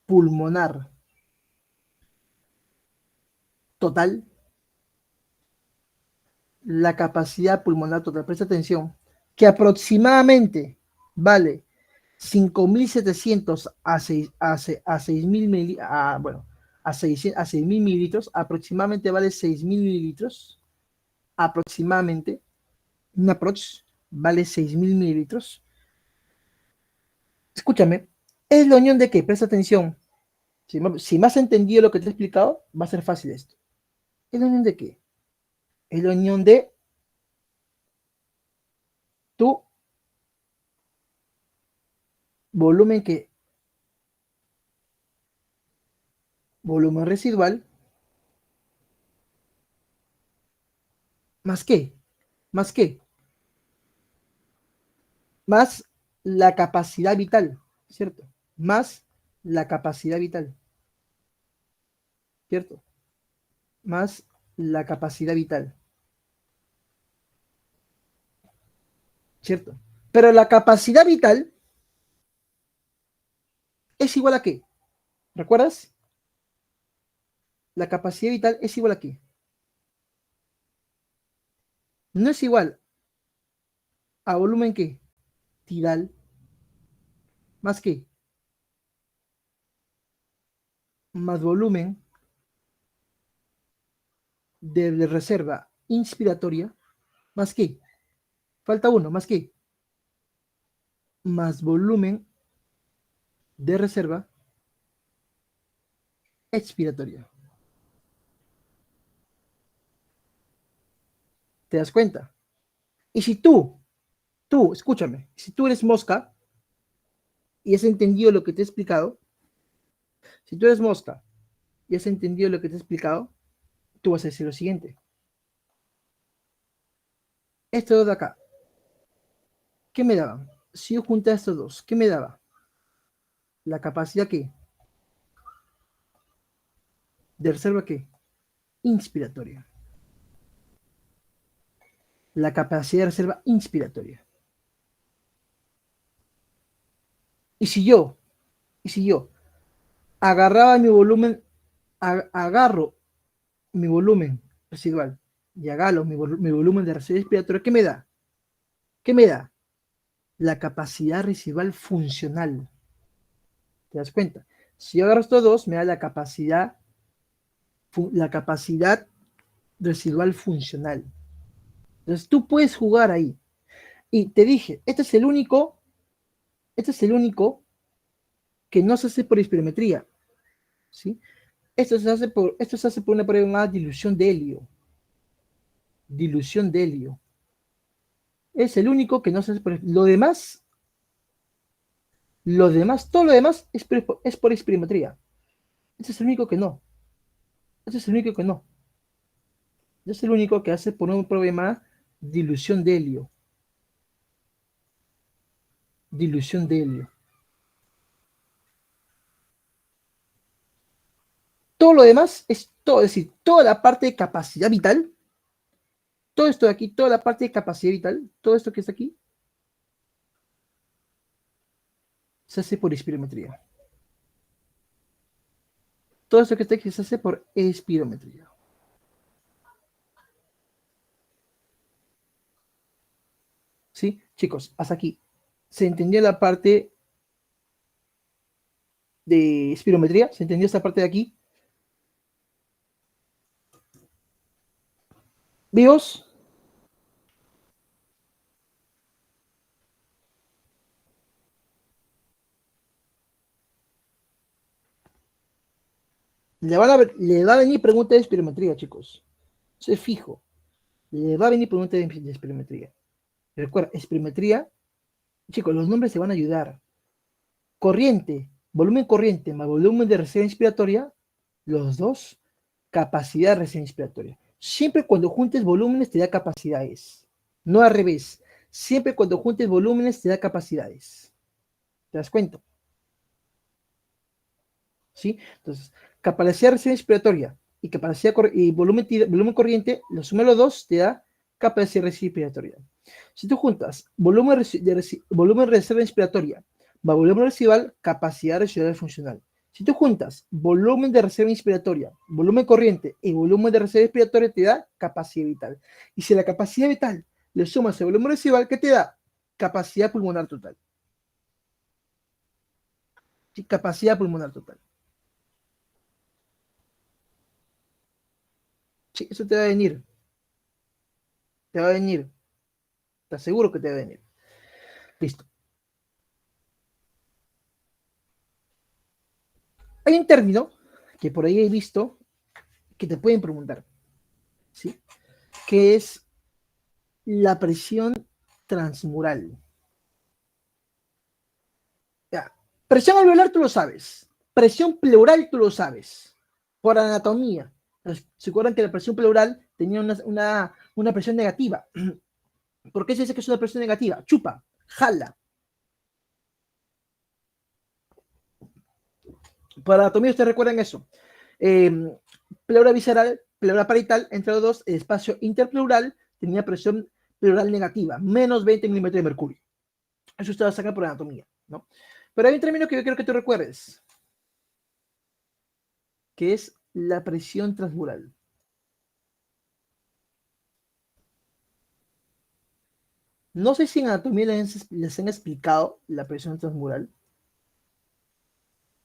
pulmonar total, presta atención, que aproximadamente vale 5.700 a 6.000 bueno, a 6.000 mililitros, aproximadamente vale 6.000 mililitros, aproximadamente, una aprox vale 6.000 mililitros. Escúchame, ¿es la unión de qué? Presta atención. Si me has entendido lo que te he explicado, va a ser fácil esto. ¿Es la unión de qué? Es la unión de tu volumen que volumen residual más qué, más qué, más la capacidad vital, ¿cierto? Más la capacidad vital, ¿cierto? Más la capacidad vital, ¿cierto? Pero la capacidad vital es igual a qué? ¿Recuerdas? La capacidad vital es igual a qué? No es igual a volumen qué? Tidal más qué? Más volumen de reserva inspiratoria más qué? Falta uno, más qué? Más volumen de reserva expiratoria. ¿Te das cuenta? Y si escúchame, si tú eres mosca y has entendido lo que te he explicado, si tú eres mosca y has entendido lo que te he explicado, tú vas a decir lo siguiente. Estos dos de acá, ¿qué me daban? Si yo junté a estos dos, ¿qué me daba? La capacidad ¿qué? De reserva ¿qué? Inspiratoria. La capacidad de reserva inspiratoria. Y si yo agarraba mi volumen, agarro mi volumen residual y agarro mi volumen de reserva inspiratoria, ¿qué me da? ¿Qué me da? La capacidad residual funcional. ¿Te das cuenta? Si yo agarro estos dos, me da la capacidad residual funcional. Entonces tú puedes jugar ahí. Y te dije, este es el único que no se hace por espirometría, ¿sí? Esto se hace por una prueba llamada dilución de helio. Dilución de helio. Es el único que no se hace por lo demás, todo lo demás es por espirometría. Este es el único que no. Este es el único que no. Este es el único que hace por una prueba llamada dilución de helio. Dilución de helio. Todo lo demás es todo, es decir, toda la parte de capacidad vital, todo esto de aquí, toda la parte de capacidad vital, todo esto que está aquí, se hace por espirometría. Todo esto que está aquí se hace por espirometría. ¿Sí? Chicos, hasta aquí. ¿Se entendió la parte de espirometría? ¿Se entendió esta parte de aquí? ¿Vivos? Le va a venir pregunta de espirometría, chicos. Eso es fijo. Le va a venir pregunta de espirometría. Recuerda, espirometría, chicos, los nombres se van a ayudar. Corriente, volumen corriente más volumen de reserva inspiratoria, los dos, capacidad de reserva inspiratoria. Siempre cuando juntes volúmenes te da capacidades, no al revés. siempre cuando juntes volúmenes te da capacidades. ¿Te das cuenta? ¿Sí? Entonces, capacidad de reserva inspiratoria y capacidad y volumen corriente, la suma de los dos te da capacidad respiratoria. Si tú juntas volumen de reserva inspiratoria más volumen residual, capacidad residual funcional. Si tú juntas volumen de reserva inspiratoria, volumen corriente y volumen de reserva inspiratoria, te da capacidad vital. Y si la capacidad vital le sumas el volumen residual, ¿qué te da? Capacidad pulmonar total. ¿Sí? Capacidad pulmonar total. Sí, eso te va a venir. Te va a venir. Te aseguro que te va a venir. Listo. Hay un término que por ahí he visto que te pueden preguntar, ¿sí? Que es la presión transmural. Ya. Presión alveolar tú lo sabes. Presión pleural tú lo sabes. Por anatomía. ¿Se acuerdan que la presión pleural tenía una presión negativa? ¿Por qué se dice que es una presión negativa? Chupa, jala. Por anatomía ustedes recuerdan eso. Pleura visceral, pleura parietal, entre los dos, el espacio interpleural tenía presión pleural negativa, menos 20 milímetros de mercurio. Eso ustedes sacan por anatomía, ¿no? Pero hay un término que yo quiero que tú recuerdes, que es la presión transmural. No sé si en anatomía les han explicado la presión transmural,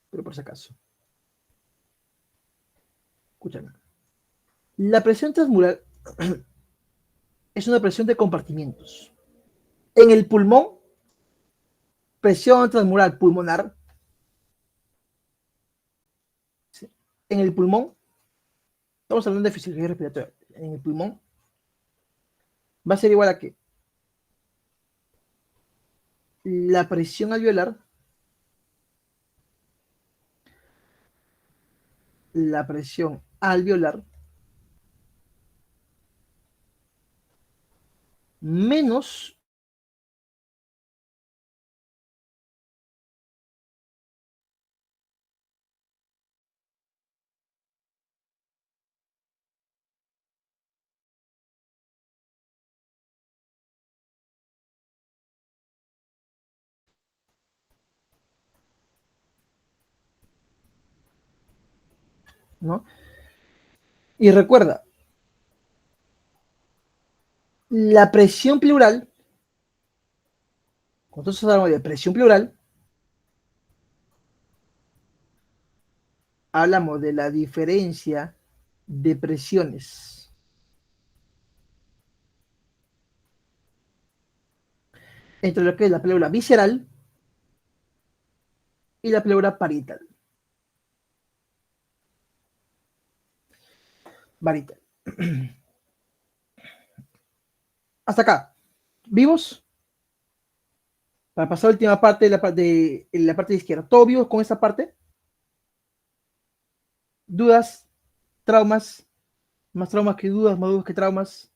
pero por si acaso. Escúchame. La presión transmural es una presión de compartimientos. En el pulmón, presión transmural pulmonar. ¿Sí? En el pulmón, estamos hablando de fisiología respiratoria. En el pulmón va a ser igual a que la presión alveolar, menos ¿no? Y recuerda, la presión pleural, cuando nosotros hablamos de presión pleural, hablamos de la diferencia de presiones entre lo que es la pleura visceral y la pleura parietal. Hasta acá. ¿Vivos? Para pasar a la última parte de la parte de izquierda. ¿Todo vivos con esta parte? ¿Dudas? ¿Traumas? ¿Más traumas que dudas? ¿Más dudas que traumas?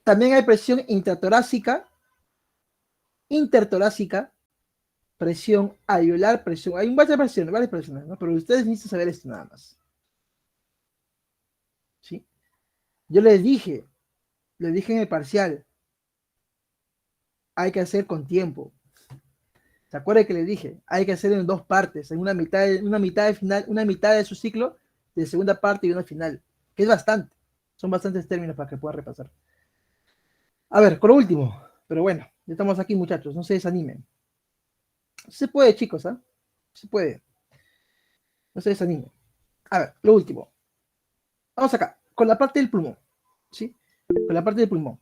También hay presión intratorácica, intertorácica, presión alveolar, presión. Hay varias presiones, ¿no? Pero ustedes necesitan saber esto nada más. ¿Sí? Yo les dije en el parcial, hay que hacer con tiempo. ¿Se acuerdan que les dije? Hay que hacer en dos partes, en una mitad de final, una mitad de su ciclo, de segunda parte y una final, que es bastante. Son bastantes términos para que puedan repasar. A ver, con lo último, pero bueno, ya estamos aquí, muchachos, no se desanimen. Se puede, chicos, ¿ah? Se puede. No se desanimen. A ver, lo último. Vamos acá, con la parte del pulmón, ¿sí? Con la parte del pulmón.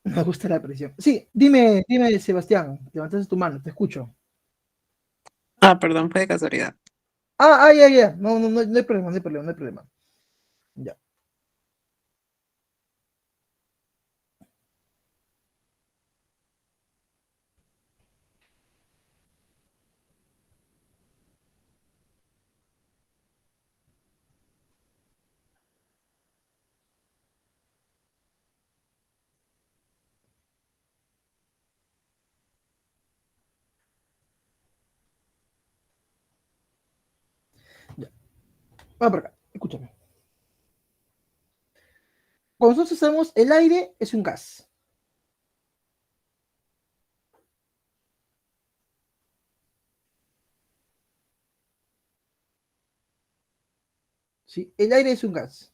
Me gusta la presión. Sí, dime, Sebastián, levantaste tu mano, te escucho. Ah, perdón, fue de casualidad. Ya. No hay problema, no hay problema, no hay problema. Ya. Ya. Va por acá, escúchame. Cuando nosotros sabemos el aire es un gas. ¿Sí? El aire es un gas.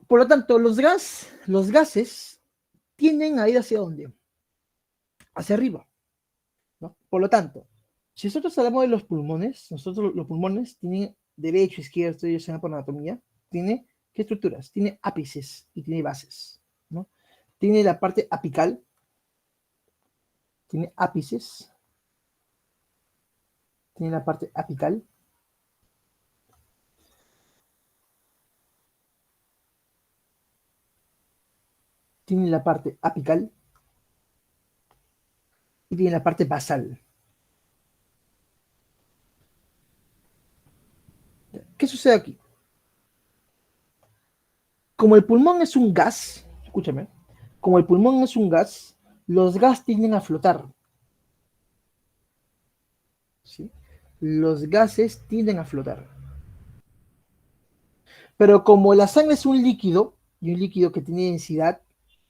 Por lo tanto, los gases tienden a ir hacia dónde? Hacia arriba, ¿no? Por lo tanto, si nosotros hablamos de los pulmones, nosotros los pulmones tienen derecho, izquierdo, ellos se llama por anatomía, tiene ¿qué estructuras? Tiene ápices y tiene bases, ¿no? Tiene la parte apical, tiene ápices, tiene la parte apical, tiene la parte apical y tiene la parte basal. ¿Qué sucede aquí? Como el pulmón es un gas, escúchame, como el pulmón es un gas, los gases tienden a flotar, ¿sí? Los gases tienden a flotar. Pero como la sangre es un líquido, y un líquido que tiene densidad,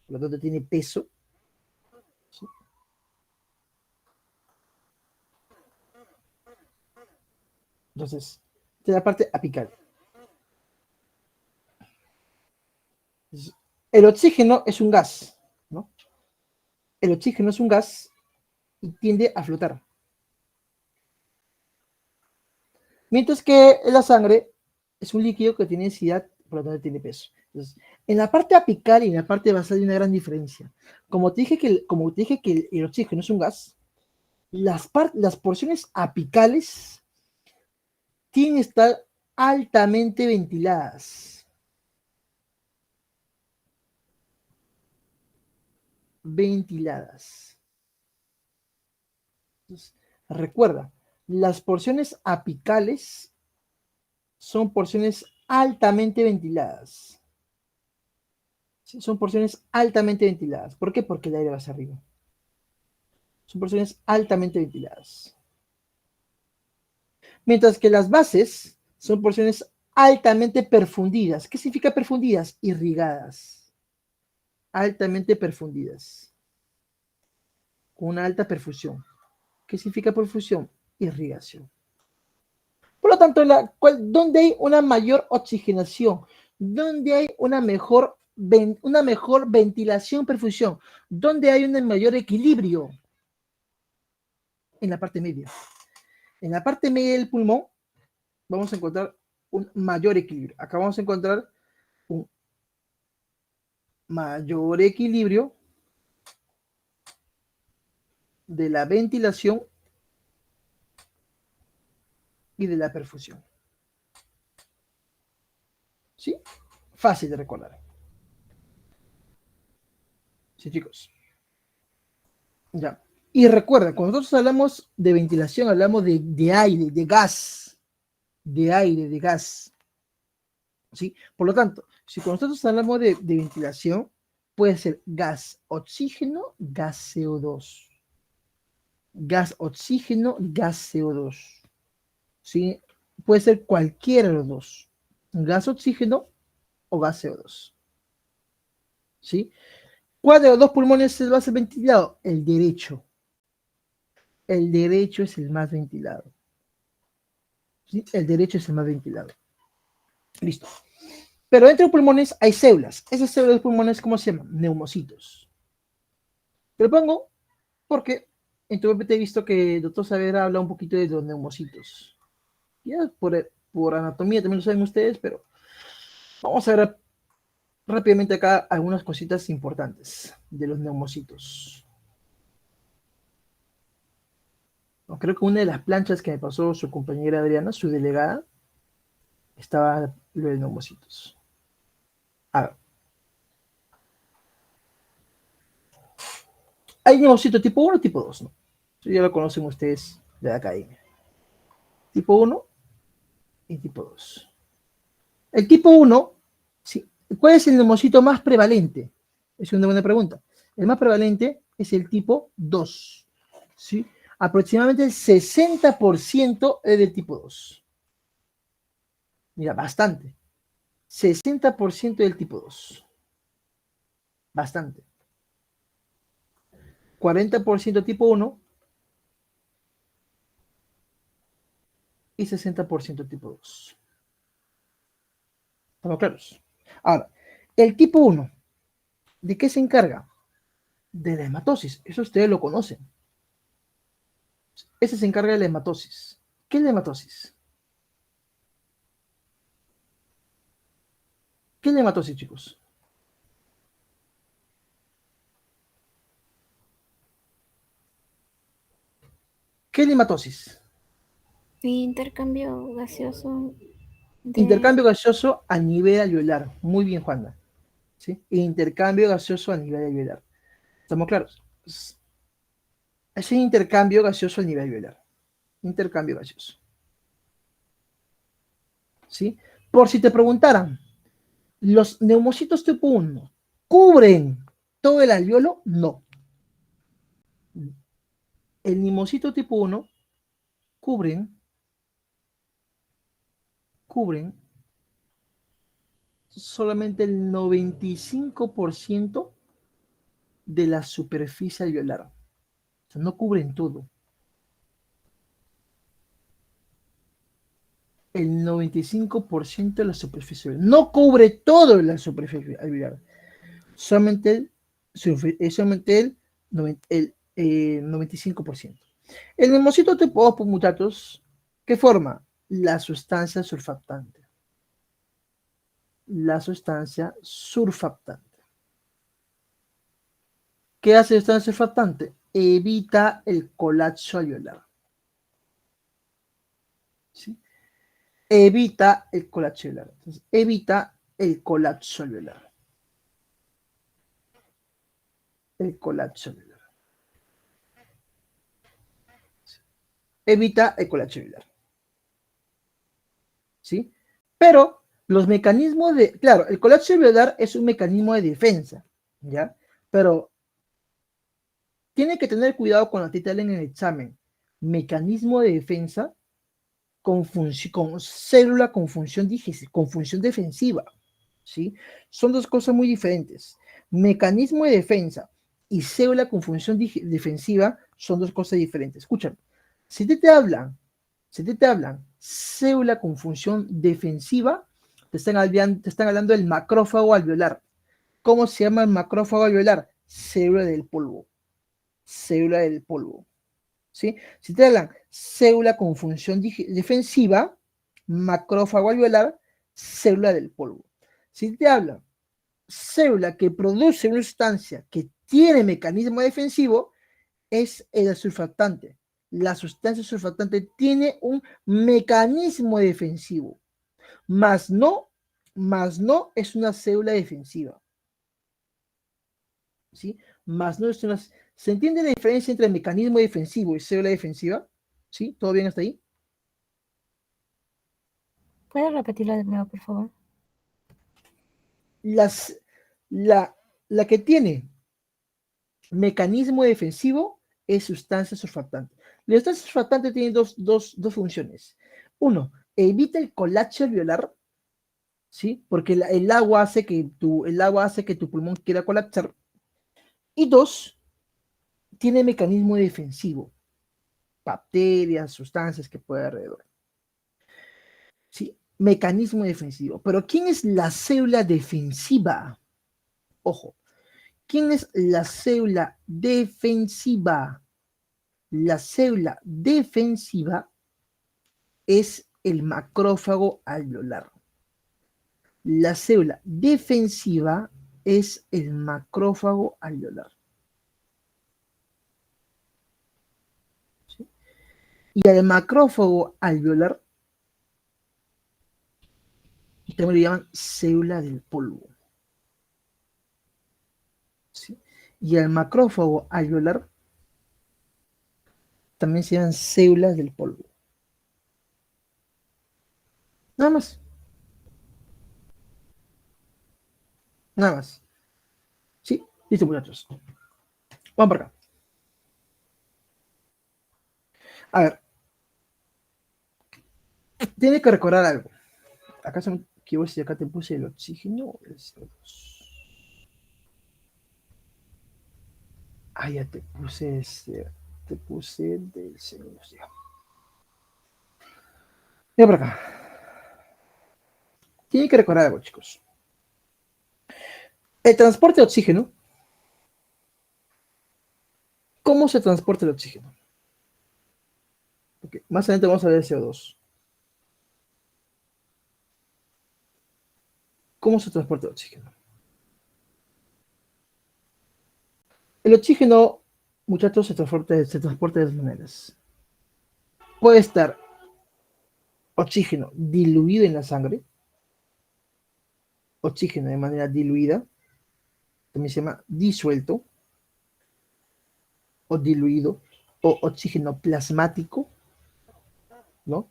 por lo tanto tiene peso, ¿sí? Entonces, esta es la parte apical. Entonces, el oxígeno es un gas, ¿no? El oxígeno es un gas y tiende a flotar. Mientras que la sangre es un líquido que tiene densidad, por lo tanto tiene peso. Entonces, en la parte apical y en la parte basal hay una gran diferencia. Como te dije que el oxígeno es un gas, las porciones apicales tienen que estar altamente ventiladas. Ventiladas. Entonces, recuerda, las porciones apicales son porciones altamente ventiladas. ¿Sí? Son porciones altamente ventiladas. ¿Por qué? Porque el aire va hacia arriba. Son porciones altamente ventiladas. Mientras que las bases son porciones altamente perfundidas. ¿Qué significa perfundidas? Irrigadas. Altamente perfundidas. Con una alta perfusión. ¿Qué significa perfusión? Irrigación. Por lo tanto, donde hay una mayor oxigenación, donde hay una mejor ventilación, perfusión, donde hay un mayor equilibrio en la parte media. En la parte media del pulmón vamos a encontrar un mayor equilibrio. Acá vamos a encontrar un mayor equilibrio de la ventilación y de la perfusión. ¿Sí? Fácil de recordar. Sí, chicos. Ya. Y recuerda, cuando nosotros hablamos de ventilación, hablamos de aire, de gas, de aire, de gas. ¿Sí? Por lo tanto, si cuando nosotros hablamos de ventilación, puede ser gas oxígeno, gas CO2. Gas oxígeno, gas CO2. ¿Sí? Puede ser cualquiera de los dos. Gas oxígeno o gas CO2. ¿Sí? ¿Cuál de los dos pulmones va a ser ventilado? El derecho. El derecho es el más ventilado. ¿Sí? El derecho es el más ventilado. Listo. Pero dentro de los pulmones hay células. Esas células de pulmones, ¿cómo se llaman? Neumocitos. Te lo pongo porque en tu PPT he visto que el doctor Saber habla un poquito de los neumocitos. Ya por anatomía también lo saben ustedes, pero vamos a ver rápidamente acá algunas cositas importantes de los neumocitos. O creo que una de las planchas que me pasó su compañera Adriana, su delegada, estaba lo de neumocitos. A ver. Hay neumocito tipo 1 y tipo 2, ¿no? Eso ya lo conocen ustedes de la academia. Tipo 1 y tipo 2. El tipo 1, ¿sí? ¿Cuál es el neumocito más prevalente? Es una buena pregunta. El más prevalente es el tipo 2, ¿sí? Aproximadamente el 60% es del tipo 2. Mira, bastante. 60% del tipo 2. Bastante. 40% tipo 1 y 60% tipo 2. ¿Estamos claros? Ahora, el tipo 1, ¿de qué se encarga? De la hematosis. Eso ustedes lo conocen. Ese se encarga de la hematosis. ¿Qué es la hematosis? ¿Qué es la hematosis, chicos? ¿Qué es la hematosis? Intercambio gaseoso de... Intercambio gaseoso a nivel alveolar. Muy bien, Juana. ¿Sí? Intercambio gaseoso a nivel alveolar. ¿Estamos claros? Es un intercambio gaseoso a nivel alveolar. Intercambio gaseoso. ¿Sí? Por si te preguntaran, ¿los neumocitos tipo 1 cubren todo el alveolo? No. El neumocito tipo 1 cubren solamente el 95% de la superficie alveolar. O sea, no cubren todo. El 95% de la superficie alveolar. No cubre todo la superficie alveolar. Solamente el 95%. El neumocito tipo 2, muchachos, ¿qué forma? La sustancia surfactante. La sustancia surfactante. ¿Qué hace la sustancia surfactante? Evita el colapso alveolar. ¿Sí? Evita el colapso alveolar. Entonces, evita el colapso alveolar. El colapso alveolar. ¿Sí? Evita el colapso alveolar. ¿Sí? Pero los mecanismos de, claro, el colapso alveolar es un mecanismo de defensa, ¿ya? Pero tiene que tener cuidado cuando a ti te en el examen. Mecanismo de defensa con célula con función defensiva, ¿sí? Son dos cosas muy diferentes. Mecanismo de defensa y célula con función defensiva son dos cosas diferentes. Escúchame, si te hablan célula con función defensiva, te están hablando del macrófago alveolar. ¿Cómo se llama el macrófago alveolar? Célula del polvo. Célula del polvo. ¿Sí? Si te hablan célula con función defensiva, macrófago alveolar, célula del polvo. Si te hablan célula que produce una sustancia que tiene mecanismo defensivo, es el surfactante. La sustancia surfactante tiene un mecanismo defensivo, más no es una célula defensiva. ¿Sí? Más no es una... ¿Se entiende la diferencia entre mecanismo defensivo y célula defensiva? ¿Sí? ¿Todo bien hasta ahí? ¿Puedes repetirlo de nuevo, por favor? Las, la que tiene mecanismo defensivo es sustancia surfactante. La sustancia surfactante tiene dos funciones. Uno, evita el colapso alveolar, ¿sí? Porque el agua hace que tu pulmón quiera colapsar. Y dos, tiene mecanismo defensivo. Bacterias, sustancias que puede alrededor. ¿Sí? Mecanismo defensivo. Pero ¿quién es la célula defensiva? Ojo, ¿quién es la célula defensiva? La célula defensiva es el macrófago alveolar. La célula defensiva es el macrófago alveolar. ¿Sí? Y al macrófago alveolar también le llaman célula del polvo. ¿Sí? Y al macrófago alveolar también se llaman células del polvo. Nada más. Nada más. ¿Sí? Listo, muchachos. Vamos para acá. A ver. Tiene que recordar algo. Acá se me equivoco si acá te puse el oxígeno. El CO2. Ah, ya te puse ese. Te puse el del CO2. Ya. Mira por acá. Tiene que recordar algo, chicos. El transporte de oxígeno. ¿Cómo se transporta el oxígeno? Okay. Más adelante vamos a ver el CO2. ¿Cómo se transporta el oxígeno? El oxígeno, muchachos, se transporta de dos maneras. Puede estar oxígeno diluido en la sangre, oxígeno de manera diluida, también se llama disuelto, o diluido, o oxígeno plasmático, ¿no?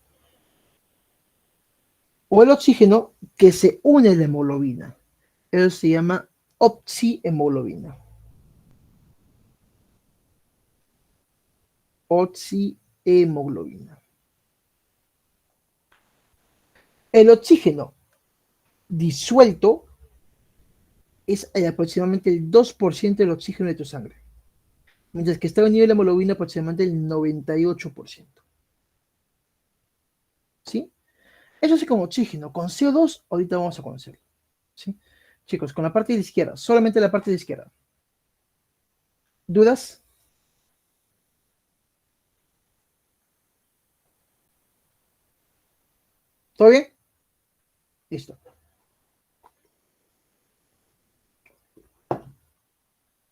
O el oxígeno que se une a la hemoglobina. Eso se llama oxihemoglobina. Oxihemoglobina. El oxígeno disuelto es aproximadamente el 2% del oxígeno de tu sangre. Mientras que está a nivel de hemoglobina aproximadamente el 98%. ¿Sí? Eso es como oxígeno. Con CO2, ahorita vamos a conocerlo. ¿Sí? Chicos, con la parte de la izquierda, solamente la parte de la izquierda. ¿Dudas? ¿Todo bien? Listo.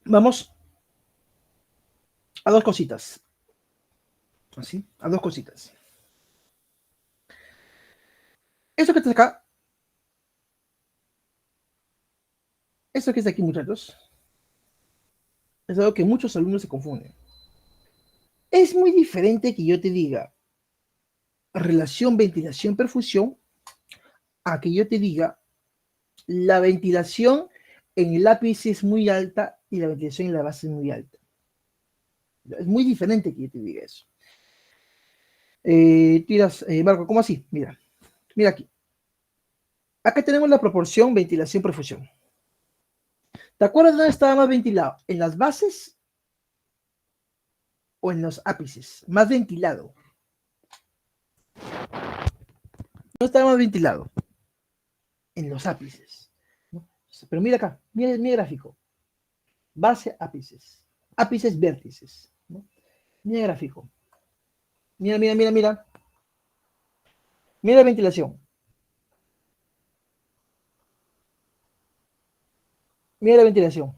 Vamos a dos cositas. Así, a dos cositas. Esto que está acá, esto que está aquí, muchachos, es algo que muchos alumnos se confunden. Es muy diferente que yo te diga relación ventilación-perfusión a que yo te diga la ventilación en el ápice es muy alta y la ventilación en la base es muy alta. Es muy diferente que yo te diga eso. Tiras, Marco, ¿cómo así? Mira, mira aquí. Acá tenemos la proporción ventilación-perfusión. ¿Te acuerdas dónde estaba más ventilado? ¿En las bases o en los ápices? Más ventilado. No estaba más ventilado. En los ápices. ¿No? Pero mira acá, mira el gráfico. Base, ápices. Ápices, vértices. ¿No? Mira el gráfico. Mira, mira, mira, mira. Mira la ventilación. Mira la ventilación.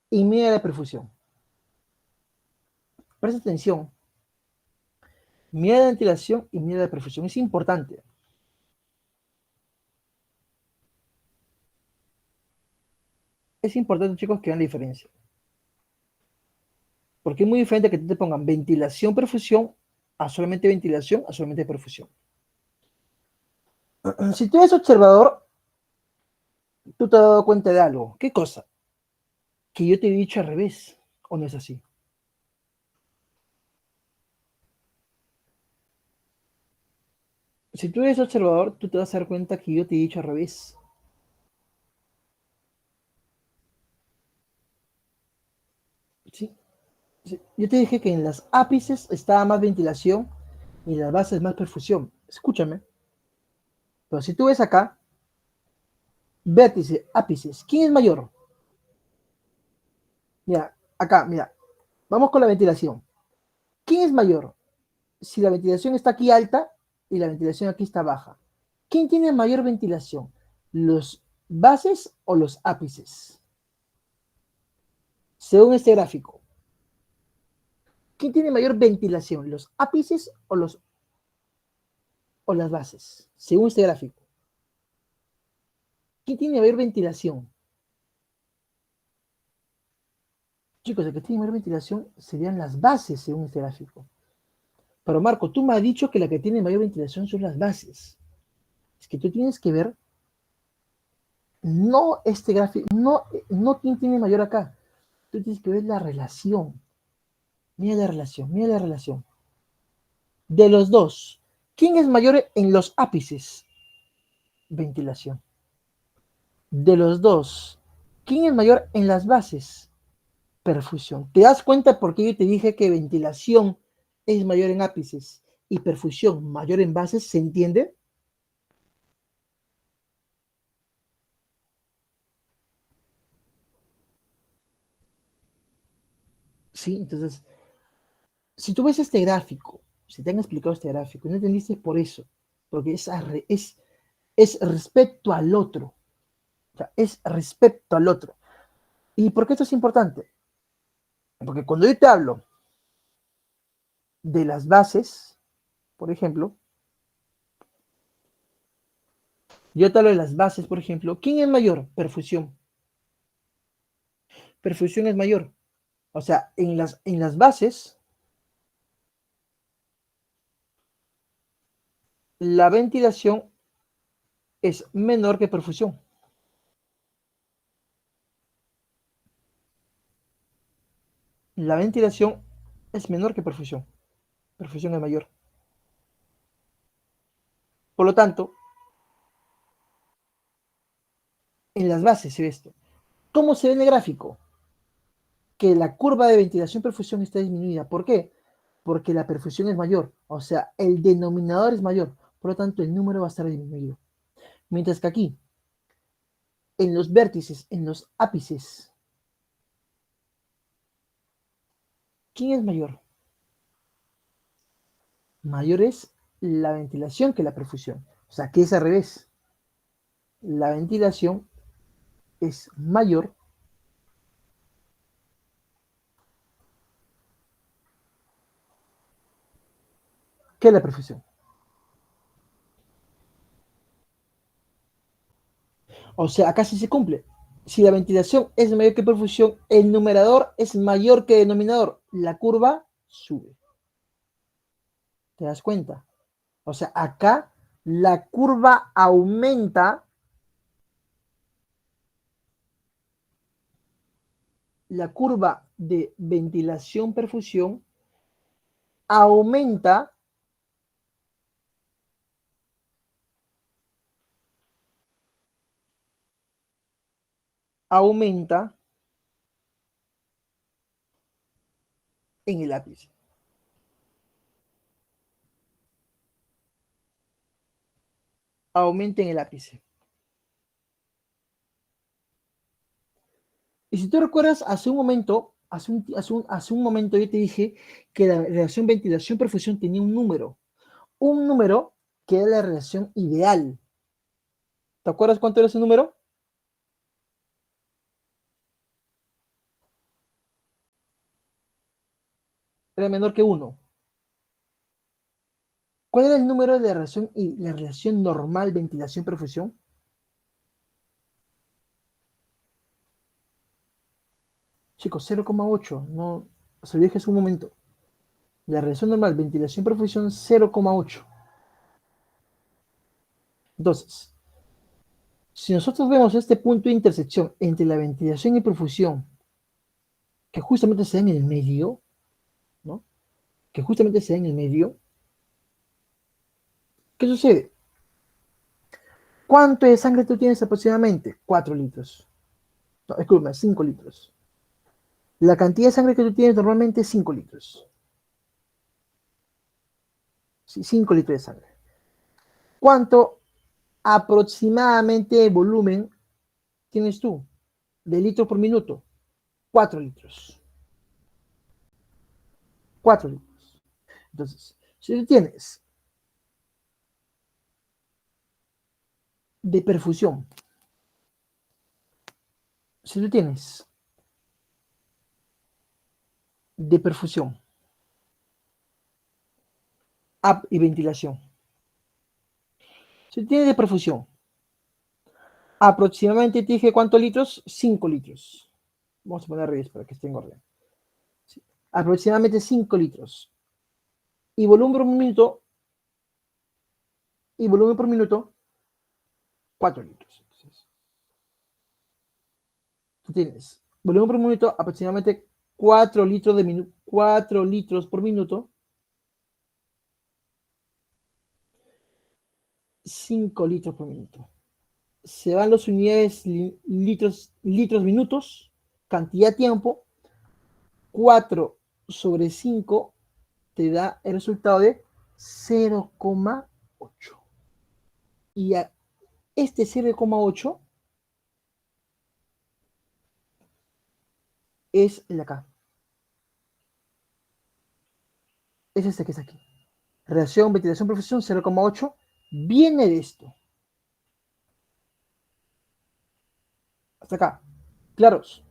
Y mira la perfusión. Presta atención. Mira la ventilación y mira la perfusión. Es importante. Es importante, chicos, que vean la diferencia. Porque es muy diferente que te pongan ventilación, perfusión, a solamente ventilación, a solamente perfusión. Si tú eres observador, tú te has dado cuenta de algo. ¿Qué cosa? Que yo te he dicho al revés. ¿O no es así? Si tú eres observador, tú te vas a dar cuenta que yo te he dicho al revés. ¿Sí? Sí. Yo te dije que en las ápices estaba más ventilación y en las bases más perfusión. Escúchame. Pero si tú ves acá, vértice, ápices, ¿quién es mayor? Mira, acá, mira. Vamos con la ventilación. ¿Quién es mayor? Si la ventilación está aquí alta y la ventilación aquí está baja. ¿Quién tiene mayor ventilación? ¿Los bases o los ápices? Según este gráfico, ¿quién tiene mayor ventilación? ¿Los ápices o las bases? Según este gráfico, ¿quién tiene mayor ventilación? Chicos, el que tiene mayor ventilación serían las bases, según este gráfico. Pero Marco, tú me has dicho que la que tiene mayor ventilación son las bases. Es que tú tienes que ver, no este gráfico, no quién tiene mayor acá. Tú tienes que ver la relación. Mira la relación, mira la relación. De los dos, ¿quién es mayor en los ápices? Ventilación. De los dos, ¿quién es mayor en las bases? Perfusión. ¿Te das cuenta por qué yo te dije que ventilación es mayor en ápices y perfusión mayor en bases? ¿Se entiende? Sí, entonces, si tú ves este gráfico, si te han explicado este gráfico y no entendiste por eso, porque es respecto al otro, o sea, es respecto al otro. ¿Y por qué esto es importante? Porque cuando yo te hablo de las bases, por ejemplo, yo te hablo de las bases, por ejemplo, ¿quién es mayor? Perfusión. Perfusión es mayor. O sea, en las bases, la ventilación es menor que perfusión. La ventilación es menor que perfusión. Perfusión es mayor. Por lo tanto, en las bases se ve esto. ¿Cómo se ve en el gráfico? Que la curva de ventilación-perfusión está disminuida. ¿Por qué? Porque la perfusión es mayor. O sea, el denominador es mayor. Por lo tanto, el número va a estar disminuido. Mientras que aquí, en los vértices, en los ápices, ¿quién es mayor? Mayor es la ventilación que la perfusión. O sea, que es al revés. La ventilación es mayor que la perfusión. O sea, acá sí se cumple. Si la ventilación es mayor que perfusión, el numerador es mayor que el denominador. La curva sube. ¿Te das cuenta? O sea, acá la curva aumenta. La curva de ventilación-perfusión aumenta en el ápice. Aumenta en el ápice. Y si tú recuerdas, hace un momento yo te dije que la relación ventilación-perfusión tenía un número que era la relación ideal. ¿Te acuerdas cuánto era ese número? Era menor que 1. ¿Cuál era el número de la relación normal ventilación-perfusión? Chicos, 0,8. No, se lo dije hace un momento. La relación normal ventilación-perfusión 0,8. Entonces, si nosotros vemos este punto de intersección entre la ventilación y perfusión, que justamente se da en el medio, ¿no? Que justamente se da en el medio, ¿qué sucede? ¿Cuánto de sangre tú tienes aproximadamente? 4 litros. No, disculpa, 5 litros. La cantidad de sangre que tú tienes normalmente es 5 litros. Sí, 5 litros de sangre. ¿Cuánto aproximadamente de volumen tienes tú? De litros por minuto. 4 litros. 4 litros. Entonces, si tú tienes de perfusión Si tú tienes de perfusión, AP y ventilación, si tú tienes de perfusión, aproximadamente te dije cuántos litros, 5 litros. Vamos a poner reyes para que esté en orden. Sí. Aproximadamente 5 litros. Y volumen por minuto, 4 litros. Entonces, tú tienes volumen por minuto aproximadamente 4 litros, 4 litros por minuto, 5 litros por minuto. Se van las unidades litros, minutos, cantidad de tiempo, 4 sobre 5 te da el resultado de 0,8. Y a este 0,8 es el de acá. Es este que es aquí. Reacción, ventilación, perfusión, 0,8. Viene de esto. Hasta acá. ¿Claros?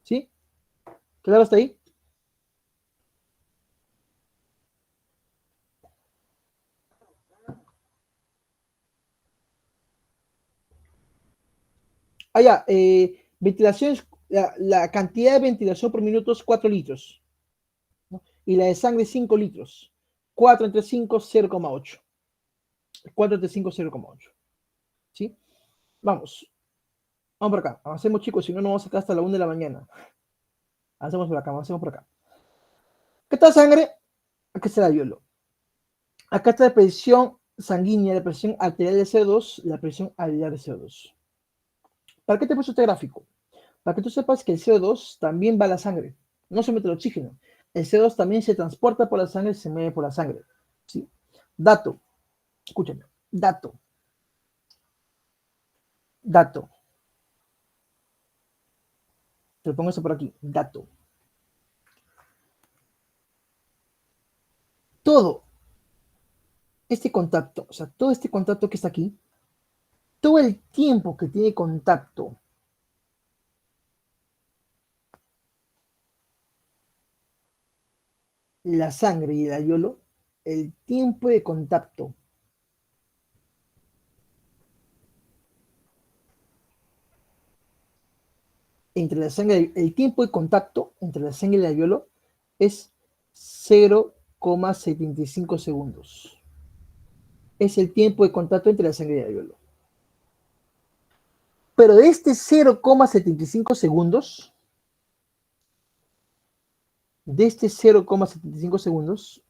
¿Sí? ¿Claro hasta ahí? Ah, ya. Ventilación, la cantidad de ventilación por minuto es 4 litros. ¿No? Y la de sangre 5 litros. 4 entre 5, 0,8. 4 entre 5, 0,8. ¿Sí? Vamos. Vamos por acá. Avancemos, chicos, si no, nos vamos a sacar hasta la 1 de la mañana. Avancemos por acá, avancemos por acá. ¿Qué tal sangre? Acá está la violo. Acá está la presión sanguínea, la presión arterial de CO2, la presión alveolar de CO2. ¿Para qué te he puesto este gráfico? Para que tú sepas que el CO2 también va a la sangre, no solamente el oxígeno. El CO2 también se transporta por la sangre, se mueve por la sangre. ¿Sí? Dato, escúchame, dato. Te lo pongo eso por aquí, dato. Todo este contacto, o sea, todo este contacto que está aquí, todo el tiempo que tiene contacto la sangre y el alveolo, el tiempo de contacto entre la sangre, el tiempo de contacto entre la sangre y el alveolo es 0,75 segundos. Es el tiempo de contacto entre la sangre y el alveolo. Pero de este 0,75 segundos, de este 0,75 segundos,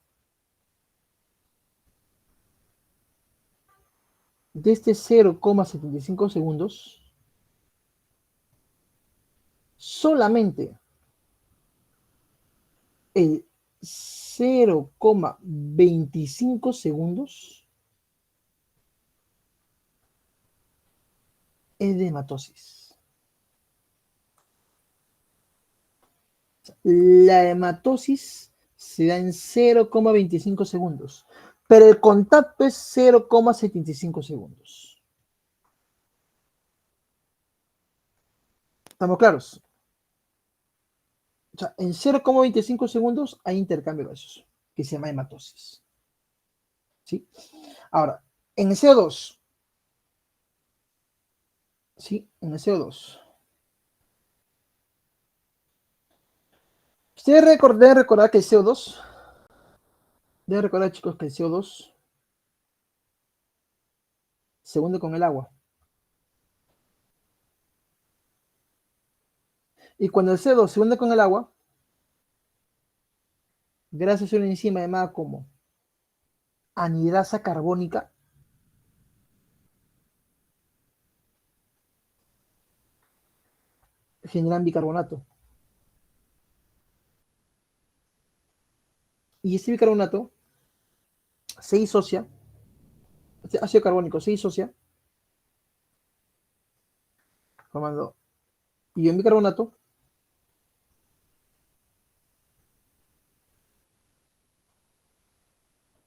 de este 0,75 segundos, solamente el 0,25 segundos es de hematosis. La hematosis se da en 0,25 segundos, pero el contacto es 0,75 segundos. ¿Estamos claros? O sea, en 0,25 segundos hay intercambio de gaseoso, que se llama hematosis. ¿Sí? Ahora, en el CO2, ¿sí? En el CO2. Ustedes deben recordar que el CO2, deben recordar, chicos, que el CO2 se hunde con el agua. Y cuando el CO2 se hunde con el agua, gracias a una enzima llamada como anhidrasa carbónica, generan bicarbonato. Y este bicarbonato se disocia, este ácido carbónico se disocia, formando ion bicarbonato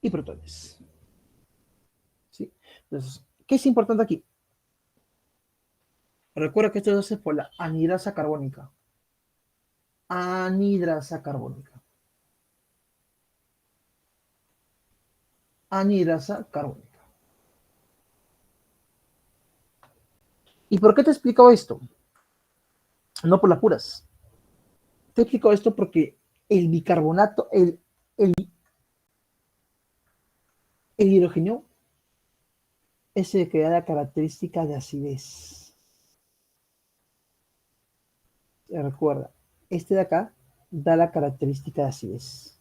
y protones. ¿Sí? Entonces, ¿qué es importante aquí? Recuerda que esto se hace por la anidrasa carbónica. Anidrasa carbónica. Anidrasa carbónica. ¿Y por qué te he explicado esto? No por las puras. Te he explicado esto porque el bicarbonato, el hidrógeno, es el que da la característica de acidez. Recuerda, este de acá da la característica de acidez.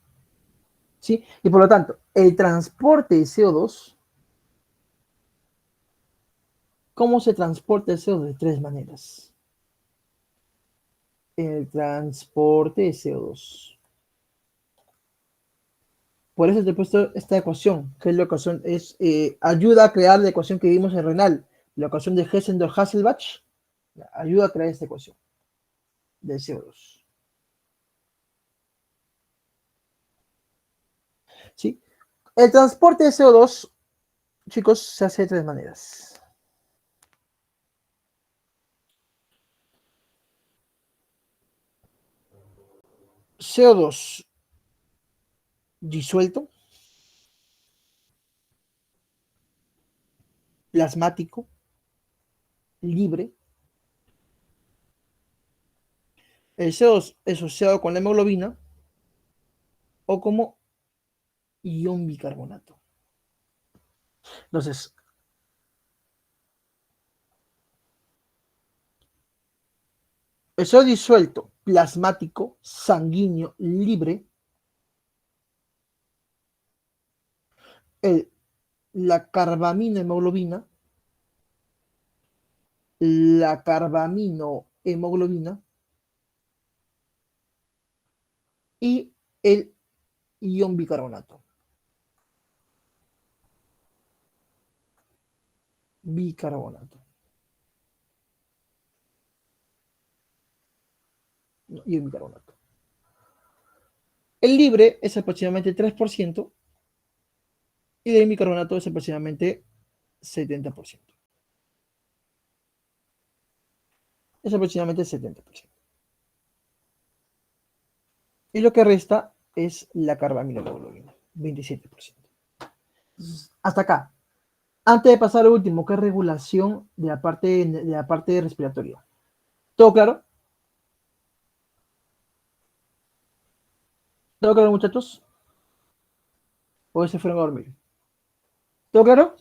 ¿Sí? Y por lo tanto, el transporte de CO2, ¿cómo se transporta el CO2? De tres maneras. El transporte de CO2. Por eso te he puesto esta ecuación, que es la ecuación, ayuda a crear la ecuación que vimos en renal, la ecuación de Hessendorf-Hasselbalch, ayuda a crear esta ecuación de CO2. ¿Sí? El transporte de CO2, chicos, se hace de tres maneras. CO2 disuelto, plasmático, libre. El CO2 asociado con la hemoglobina o como ion bicarbonato. Entonces, el CO2 disuelto, plasmático, sanguíneo, libre, la carbaminohemoglobina, y el ion bicarbonato. Bicarbonato. No, ion bicarbonato. El libre es aproximadamente 3% y el bicarbonato es aproximadamente 70%. Es aproximadamente 70%. Y lo que resta es la carbaminohemoglobina, 27%. Hasta acá. Antes de pasar al último, que es regulación de la parte respiratoria. ¿Todo claro? ¿Todo claro, muchachos? ¿O se fueron a dormir? ¿Todo claro?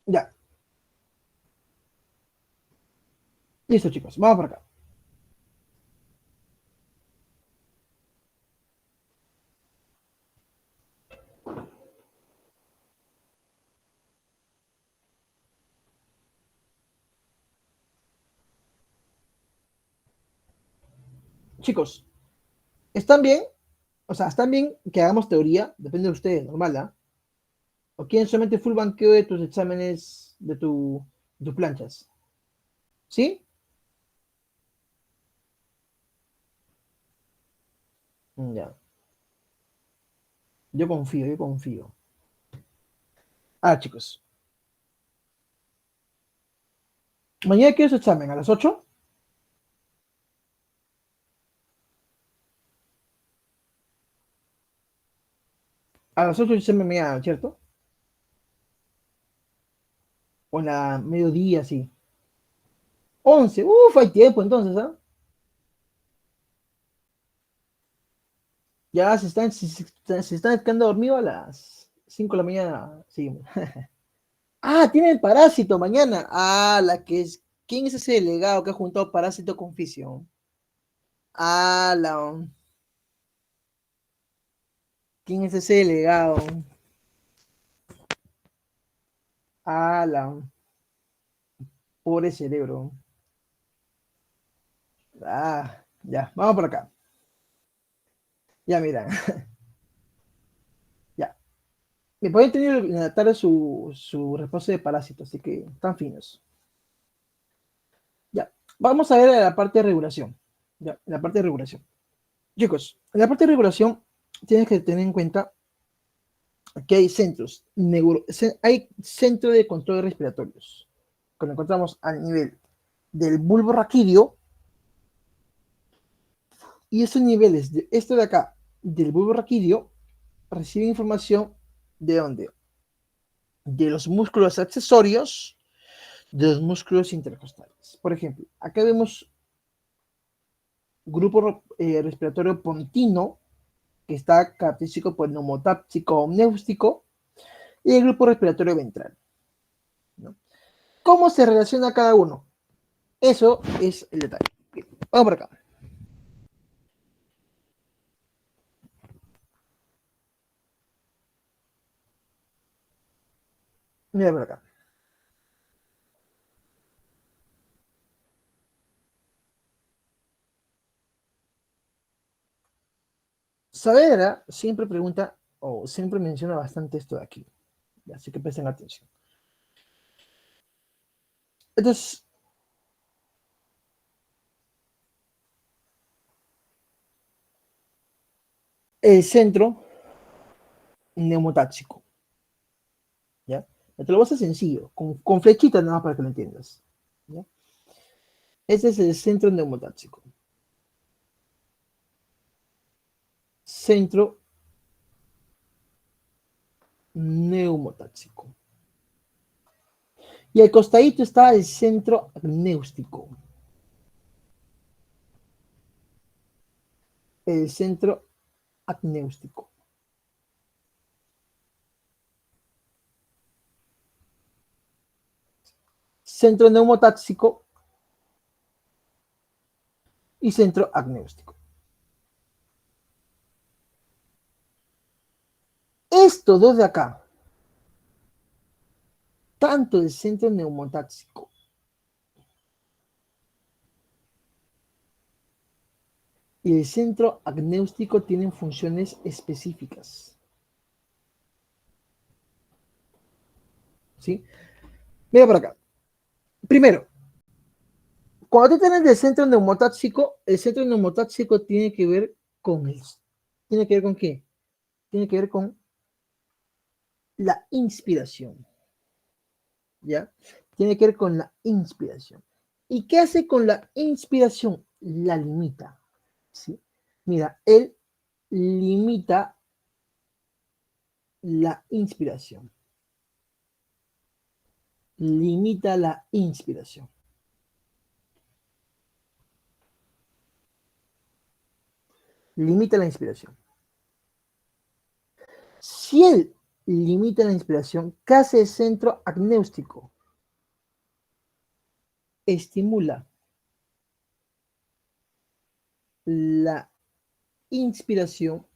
Ya. Listo, chicos. Vamos por acá. Chicos, ¿están bien? O sea, ¿están bien que hagamos teoría? Depende de ustedes, normal, ¿ah? ¿O quieren solamente full banqueo de tus exámenes, de tus planchas? ¿Sí? Ya. Yo confío, yo confío. Ah, chicos. Mañana quiero su examen, ¿a las 8? A las 8 el examen mañana, ¿cierto? O en la mediodía, sí. 11, hay tiempo entonces, ¿ah? Ya se están quedando dormidos a las 5 de la mañana. Seguimos. Ah, tienen parásito mañana. Ah, ¿quién es ese delegado que ha juntado parásito con fisión? Ah, ¿quién es ese delegado? Ah, pobre cerebro. Ah, ya, vamos por acá. Ya, mira. Ya. Me pueden tener en la tarde su reposo de parásitos, así que están finos. Ya, vamos a ver la parte de regulación. Ya, la parte de regulación. Chicos, en la parte de regulación tienes que tener en cuenta que hay centros, hay centro de control respiratorios, que lo encontramos a nivel del bulbo raquídeo, y esos niveles de esto de acá, del bulbo raquídeo, reciben información de dónde, de los músculos accesorios, de los músculos intercostales. Por ejemplo, acá vemos grupo respiratorio pontino, que está característico por el neumotáptico néustico, y el grupo respiratorio ventral, ¿no? ¿Cómo se relaciona cada uno? Eso es el detalle. Bien, vamos por acá. Mira por acá. Saavedra siempre pregunta o siempre menciona bastante esto de aquí, así que presten atención. Entonces, el centro neumotáxico, ¿ya? Te lo voy a hacer sencillo, con flechitas nada más para que lo entiendas, ¿ya? Ese es el centro neumotáxico. Centro neumotáxico. Y al costadito está el centro acnéustico. El centro acnéustico. Centro neumotáxico y centro acnéustico. Estos dos de acá, tanto el centro neumotáxico y el centro acnéustico tienen funciones específicas, ¿sí? Mira por acá. Primero, cuando tú tienes el centro neumotáxico tiene que ver con eso. ¿Tiene que ver con qué? Tiene que ver con la inspiración, ¿ya? Tiene que ver con la inspiración. ¿Y qué hace con la inspiración? La limita, ¿sí? Mira, él limita la inspiración. Limita la inspiración. Limita la inspiración. Si él limita la inspiración, ¿qué hace el centro acnéustico? Estimula la inspiración,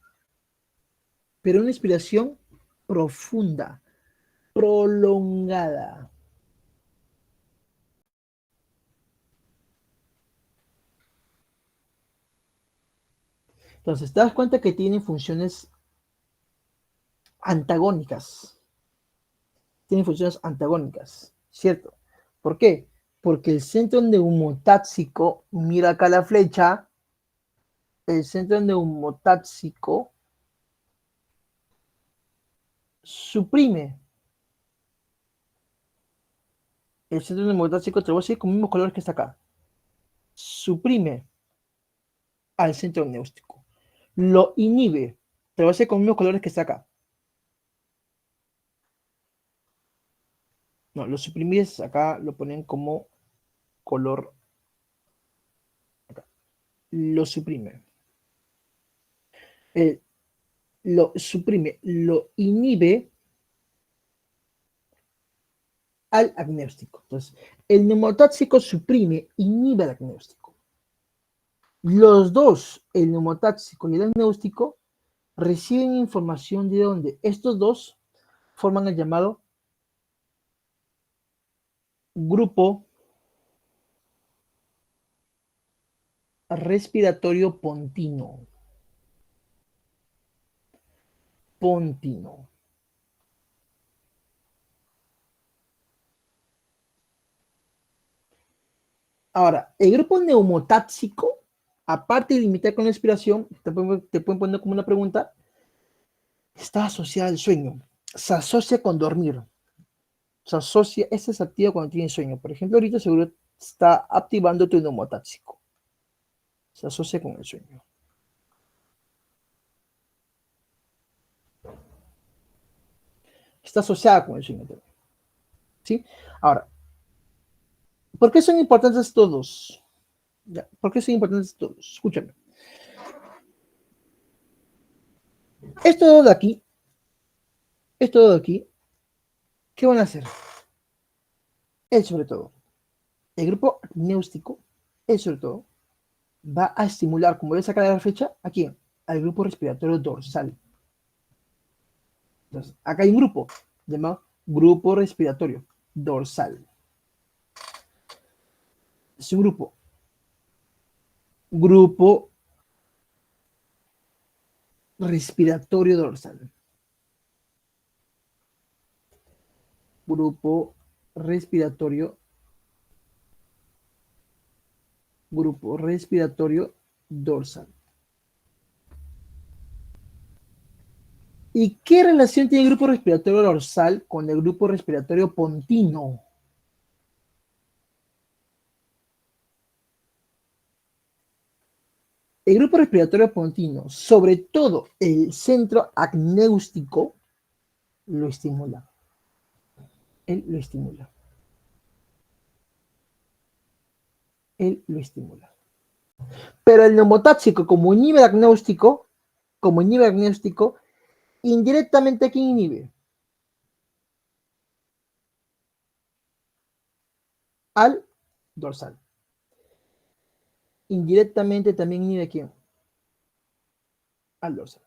pero una inspiración profunda, prolongada. Entonces, te das cuenta que tienen funciones antagónicas. Tienen funciones antagónicas, ¿cierto? ¿Por qué? Porque el centro neumotáxico, mira acá la flecha, el centro neumotáxico suprime. El centro neumotáxico, te lo voy a decir con el mismo color que está acá. Suprime al centro acnéustico. Lo inhibe. Te lo voy a hacer con los mismos colores que está acá. No, los suprimires acá lo ponen como color acá. Lo suprime. Lo suprime, lo inhibe al acnéustico. Entonces, el neumotáxico suprime, inhibe al acnéustico. Los dos, el neumotáxico y el acnéustico, reciben información de dónde. Estos dos forman el llamado grupo respiratorio pontino. Pontino. Ahora, el grupo neumotáxico, aparte de limitar con la respiración, te pueden poner como una pregunta, está asociada al sueño, se asocia con dormir, se asocia, este se activa cuando tienes sueño. Por ejemplo, ahorita seguro está activando tu neumotáxico, se asocia con el sueño. Está asociada con el sueño también. ¿Sí? Ahora, ¿por qué son importantes todos? Ya, ¿por qué son importantes todos? Escúchame. Esto de aquí, ¿qué van a hacer? Él sobre todo, el grupo apnéustico, él sobre todo, va a estimular, como voy a sacar la fecha, ¿a quién? Al grupo respiratorio dorsal. Entonces, acá hay un grupo llamado grupo respiratorio dorsal. Es un grupo respiratorio dorsal. Grupo respiratorio dorsal. ¿Y qué relación tiene el grupo respiratorio dorsal con el grupo respiratorio pontino? El grupo respiratorio pontino, sobre todo el centro acnéustico, lo estimula. Él lo estimula. Él lo estimula. Pero el neumotáxico, como inhibe acnéustico, indirectamente, ¿a quién inhibe? Al dorsal. Indirectamente también inhibe a quién? Al dorsal.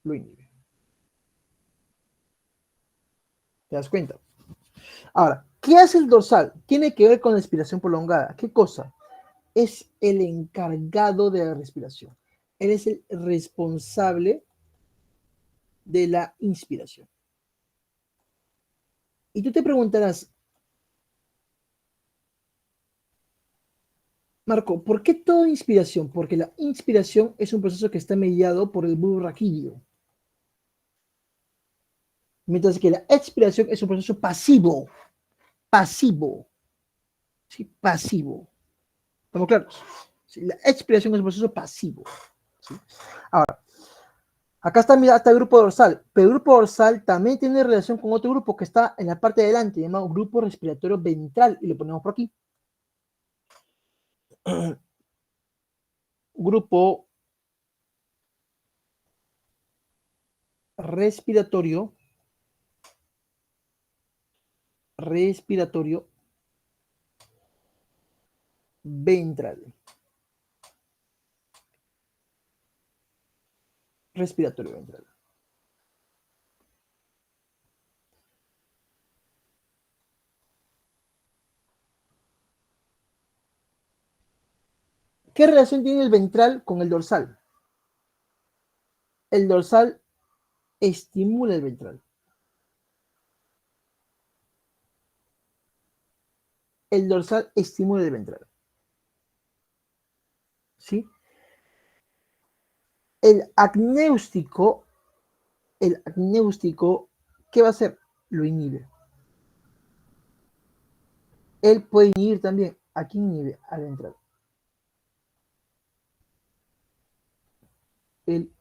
Lo inhibe. ¿Te das cuenta? Ahora, ¿qué hace el dorsal? Tiene que ver con la respiración prolongada. ¿Qué cosa? Es el encargado de la respiración. Él es el responsable de la inspiración. Y tú te preguntarás, Marco, ¿por qué toda inspiración? Porque la inspiración es un proceso que está mediado por el bulbo raquídeo. Mientras que la expiración es un proceso pasivo. Pasivo. ¿Sí? Pasivo. ¿Estamos claros? ¿Sí? La expiración es un proceso pasivo. ¿Sí? Ahora, acá está hasta el grupo dorsal, pero el grupo dorsal también tiene relación con otro grupo que está en la parte de adelante, llamado grupo respiratorio ventral, y lo ponemos por aquí. Grupo respiratorio ventral. Respiratorio ventral. ¿Qué relación tiene el ventral con el dorsal? El dorsal estimula el ventral. El dorsal estimula el ventral. ¿Sí? El acnéustico, ¿qué va a hacer? Lo inhibe. Él puede inhibir también. ¿A quién inhibe? Al ventral. El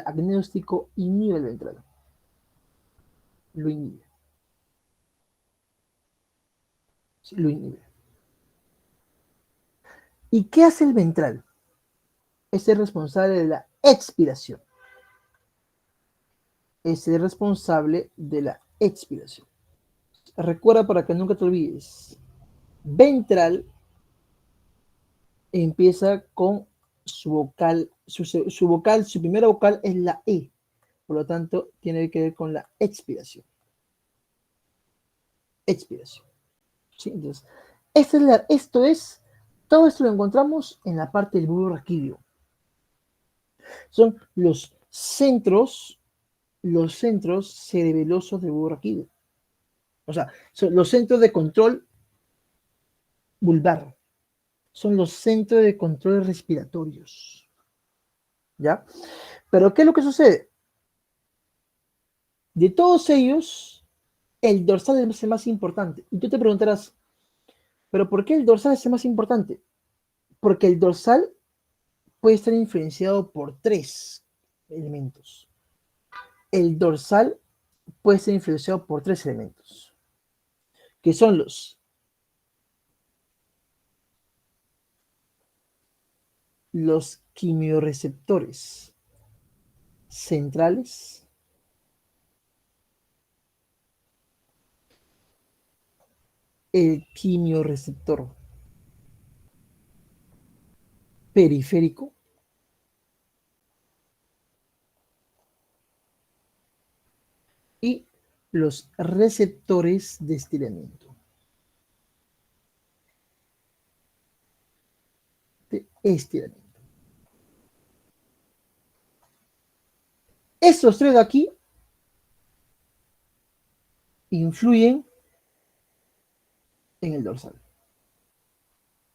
acnéustico inhibe el ventral. Lo inhibe. Sí, lo inhibe. ¿Y qué hace el ventral? Es el responsable de la expiración. Es el responsable de la expiración. Recuerda para que nunca te olvides. Ventral empieza con su vocal, su primera vocal es la E. Por lo tanto, tiene que ver con la expiración. Expiración. ¿Sí? Entonces, todo esto lo encontramos en la parte del bulbo raquídeo. Son los centros cerebelosos del bulbo raquídeo. O sea, son los centros de control vulvar. Son los centros de control respiratorios. ¿Ya? Pero ¿qué es lo que sucede? De todos ellos, el dorsal es el más importante. Y tú te preguntarás, ¿pero por qué el dorsal es el más importante? Porque el dorsal puede estar influenciado por tres elementos. El dorsal puede ser influenciado por tres elementos, que son los quimiorreceptores centrales, el quimiorreceptor periférico y los receptores de estiramiento. Estos tres de aquí influyen en el dorsal.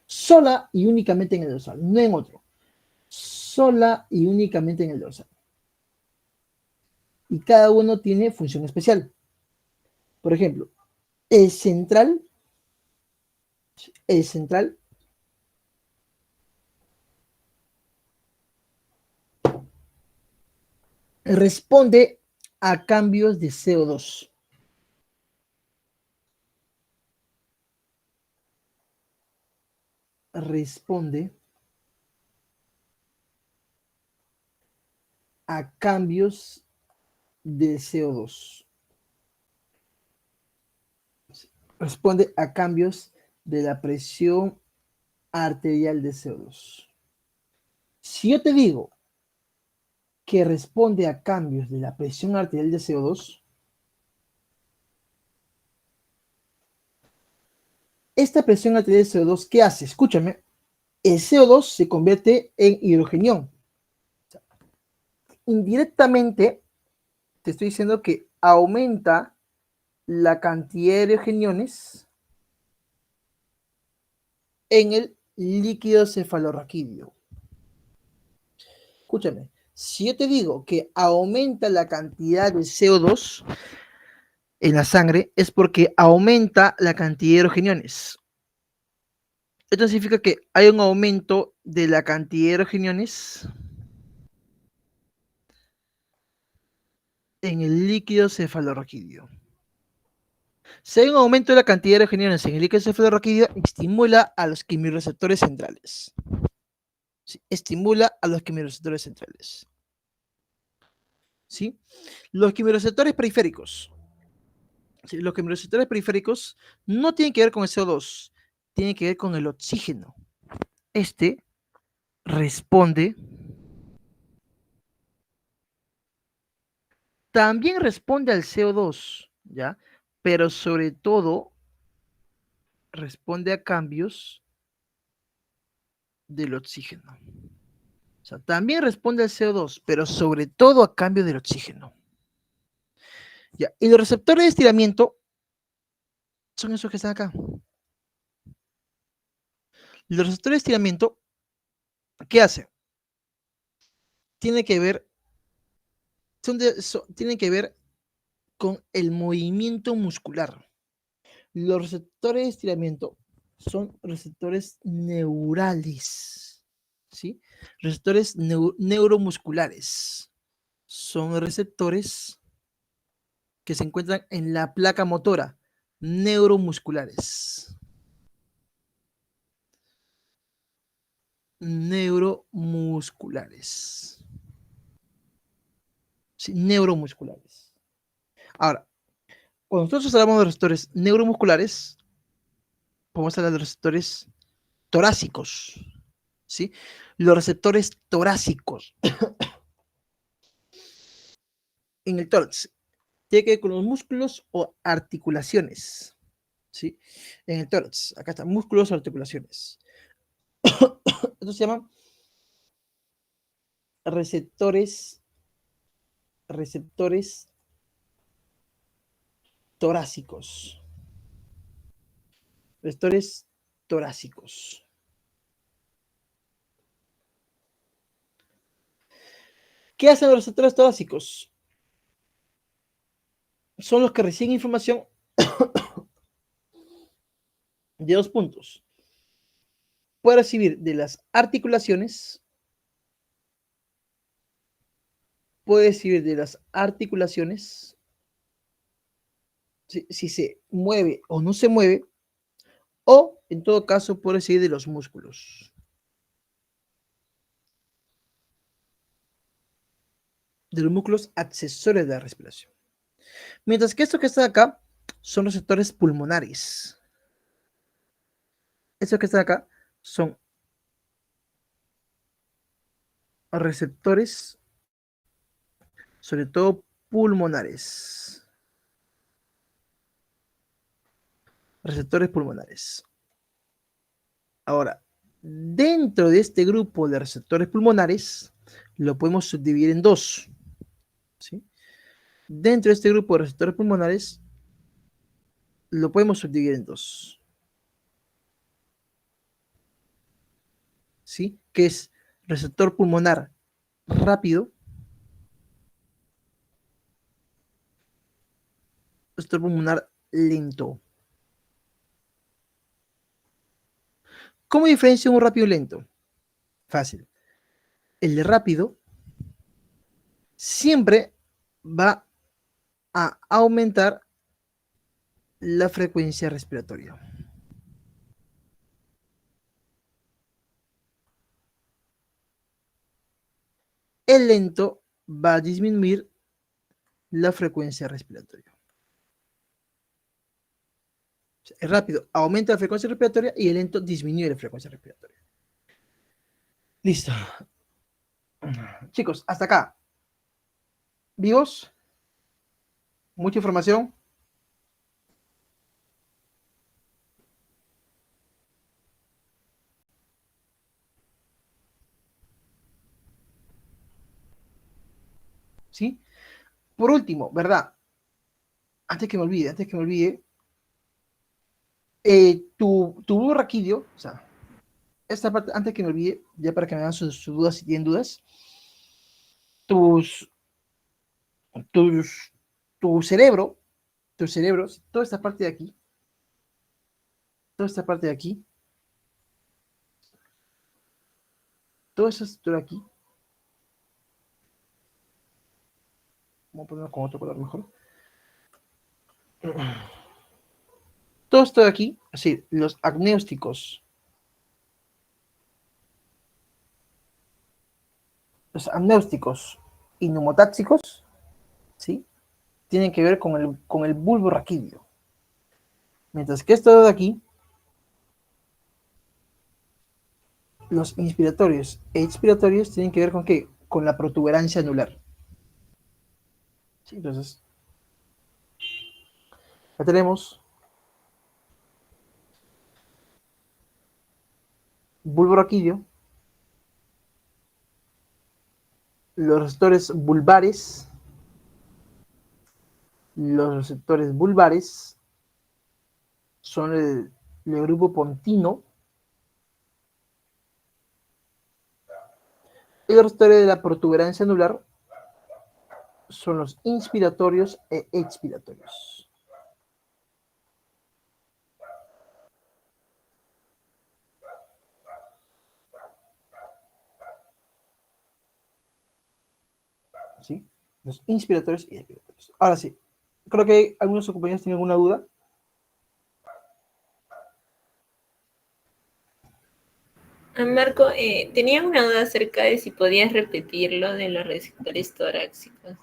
Sola y únicamente en el dorsal, no en otro. Sola y únicamente en el dorsal. Y cada uno tiene función especial. Por ejemplo, el central responde a cambios de CO2. Responde a cambios de CO2. Responde a cambios de la presión arterial de CO2. Si yo te digo que responde a cambios de la presión arterial de CO2, esta presión arterial de CO2, ¿qué hace? Escúchame, el CO2 se convierte en hidrogenión. Indirectamente, te estoy diciendo que aumenta la cantidad de hidrogeniones en el líquido cefalorraquídeo. Escúchame, si yo te digo que aumenta la cantidad de CO2 en la sangre, es porque aumenta la cantidad de hidrogeniones. Esto significa que hay un aumento de la cantidad de hidrogeniones en el líquido cefalorraquídeo. Si hay un aumento de la cantidad de hidrogeniones en el líquido cefalorraquídeo, estimula a los quimiorreceptores centrales. Sí, estimula a los quimiorreceptores centrales. ¿Sí? Los quimiorreceptores periféricos. ¿Sí? Los quimiorreceptores periféricos no tienen que ver con el CO2, tienen que ver con el oxígeno. Este responde, también responde al CO2, ¿ya? Pero sobre todo responde a cambios del oxígeno. O sea, también responde al CO2, pero sobre todo a cambio del oxígeno. ¿Ya? Y los receptores de estiramiento son esos que están acá. Los receptores de estiramiento, ¿qué hacen? Tiene que ver, tienen que ver con el movimiento muscular. Los receptores de estiramiento son receptores neurales, ¿sí? Receptores neuromusculares. Son receptores que se encuentran en la placa motora, neuromusculares. Neuromusculares. Sí, neuromusculares. Ahora, cuando nosotros hablamos de receptores neuromusculares, podemos hablar de receptores torácicos, ¿sí? Los receptores torácicos en el tórax tiene que ver con los músculos o articulaciones, ¿sí? En el tórax, acá están músculos o articulaciones. Estos se llaman receptores torácicos. Receptores torácicos. ¿Qué hacen los receptores torácicos? Son los que reciben información de dos puntos. Puede recibir de las articulaciones, si se mueve o no se mueve, o en todo caso puede recibir de los músculos. De los músculos accesorios de la respiración. Mientras que estos que están acá son receptores pulmonares. Estos que están acá son receptores, sobre todo pulmonares. Receptores pulmonares. Ahora, dentro de este grupo de receptores pulmonares, lo podemos subdividir en dos. ¿Sí? Dentro de este grupo de receptores pulmonares, lo podemos subdividir en dos. ¿Sí? Que es receptor pulmonar rápido, receptor pulmonar lento. ¿Cómo diferencia un rápido y lento? Fácil. El de rápido siempre va a aumentar la frecuencia respiratoria. El lento va a disminuir la frecuencia respiratoria. El rápido aumenta la frecuencia respiratoria y el lento disminuye la frecuencia respiratoria. Listo. Chicos, hasta acá. ¿Vivos? ¿Mucha información? ¿Sí? Por último, ¿verdad? Antes que me olvide, tu bulbo raquídeo, o sea, esta parte, antes que me olvide, ya para que me hagan sus dudas si tienen dudas, tu cerebro, toda esta parte de aquí, toda esta parte de aquí, toda esta estructura aquí, vamos a ponerlo con otro color mejor. Todo esto de aquí, así, los amnióticos. Los amnióticos y neumotáxicos, ¿sí? Tienen que ver con el bulbo raquídeo. Mientras que esto de aquí, los inspiratorios e expiratorios tienen que ver con qué? Con la protuberancia anular. ¿Sí? Entonces, ya tenemos bulbo raquídeo, los receptores bulbares, son el grupo pontino, y los receptores de la protuberancia anular son los inspiratorios e expiratorios. ¿Sí? Los inspiratorios y expiratorios. Ahora sí, creo que algunos de sus compañeros tienen alguna duda. Marco, tenía una duda acerca de si podías repetir lo de los receptores torácicos.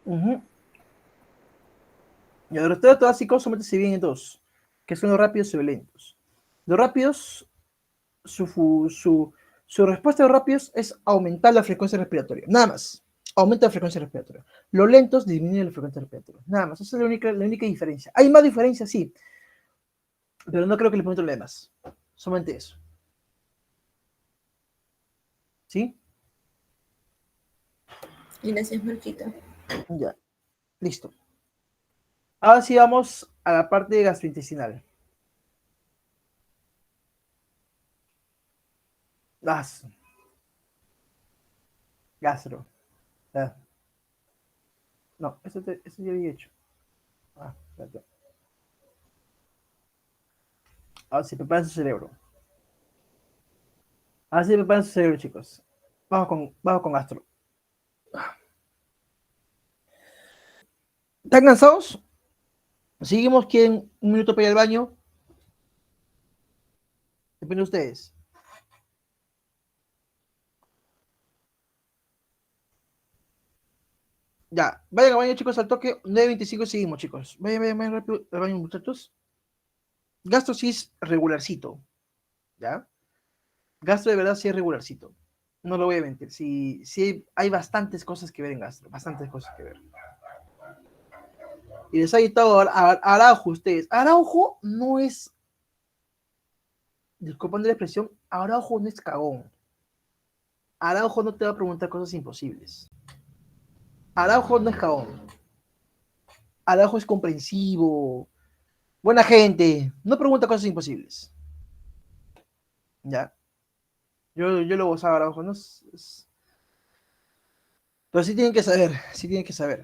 Y los receptores torácicos solamente se dividen en dos, que son los rápidos y los lentos. Los rápidos, su respuesta a los rápidos es aumentar la frecuencia respiratoria, nada más. Aumenta la frecuencia respiratoria. Los lentos disminuyen la frecuencia respiratoria, nada más. Esa es la única diferencia. Hay más diferencias, sí, pero no creo que le pongan lo demás. Solamente eso. ¿Sí? Gracias, Marquito. Ya. Listo. Ahora sí vamos a la parte gastrointestinal. Gas. Gastro. Ah. No, eso ya había hecho. Ah, espérate. Ahora sí, preparen su cerebro. Ahora sí, preparen su cerebro, chicos. Vamos con gastro. ¿Están cansados? ¿Seguimos? ¿Quieren un minuto para ir al baño? Depende de ustedes. Ya, vayan al baño, chicos, al toque. 9:25 seguimos, chicos. Vayan rápido al baño, muchachos. Gasto sí es regularcito, ¿ya? Gasto de verdad sí es regularcito. No lo voy a mentir. Sí, sí hay bastantes cosas que ver en Gastro, bastantes cosas que ver. Y les ha gritado a Araujo ustedes. Araujo no es, disculpando la expresión, Araujo no es cagón. Araujo no te va a preguntar cosas imposibles. Araujo no es cagón. Araujo es comprensivo, buena gente, no pregunta cosas imposibles. Ya. Yo lo gozaba Araujo, ¿no? Pero sí tienen que saber, sí tienen que saber.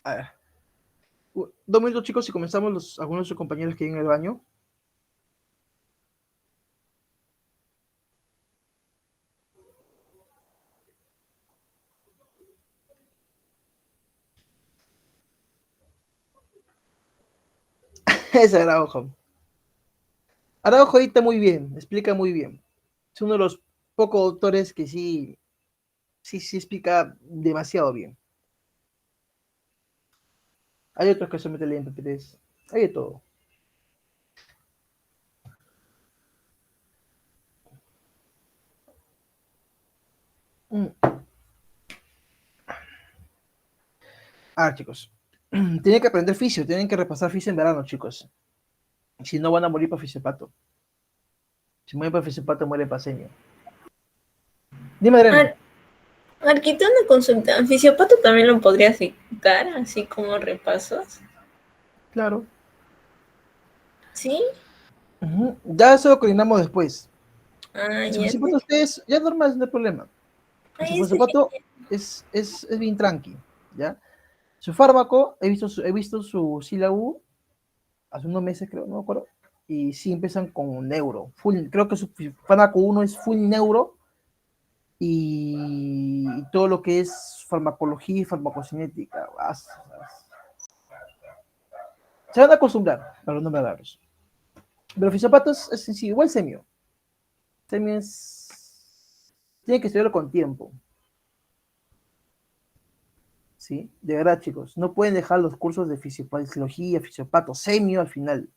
A ver. 2 minutos, chicos, y comenzamos algunos de sus compañeros que hay en el baño. Ese Araujo. Araujo edita muy bien, explica muy bien. Es uno de los pocos autores que sí explica demasiado bien. Hay otros que se meten en MP3. Hay de todo. Chicos. Tienen que aprender fisio, tienen que repasar fisio en verano, chicos. Si no, van a morir para fisiopato. Si muere para fisiopato, muere paseño. Dime, Adriana. Marquito, una consulta. ¿Fisiopato también lo podría citar, así como repasos? Claro. ¿Sí? Ya eso lo coordinamos después. Si Ya fisiopato ustedes, ya normal, no hay problema. Si fisiopato es bien tranqui, ¿ya? Su fármaco, he visto su sílabo hace unos meses, creo, no me acuerdo. Y sí empiezan con neuro. Creo que su fármaco 1 es full neuro. Y todo lo que es farmacología y farmacocinética. Se van a acostumbrar a los nombres raros. Pero fisiopato es sencillo, igual semio. Semio es. Tiene que estudiarlo con tiempo. ¿Sí? De verdad, chicos. No pueden dejar los cursos de fisiopatología, fisiopato, semio al final.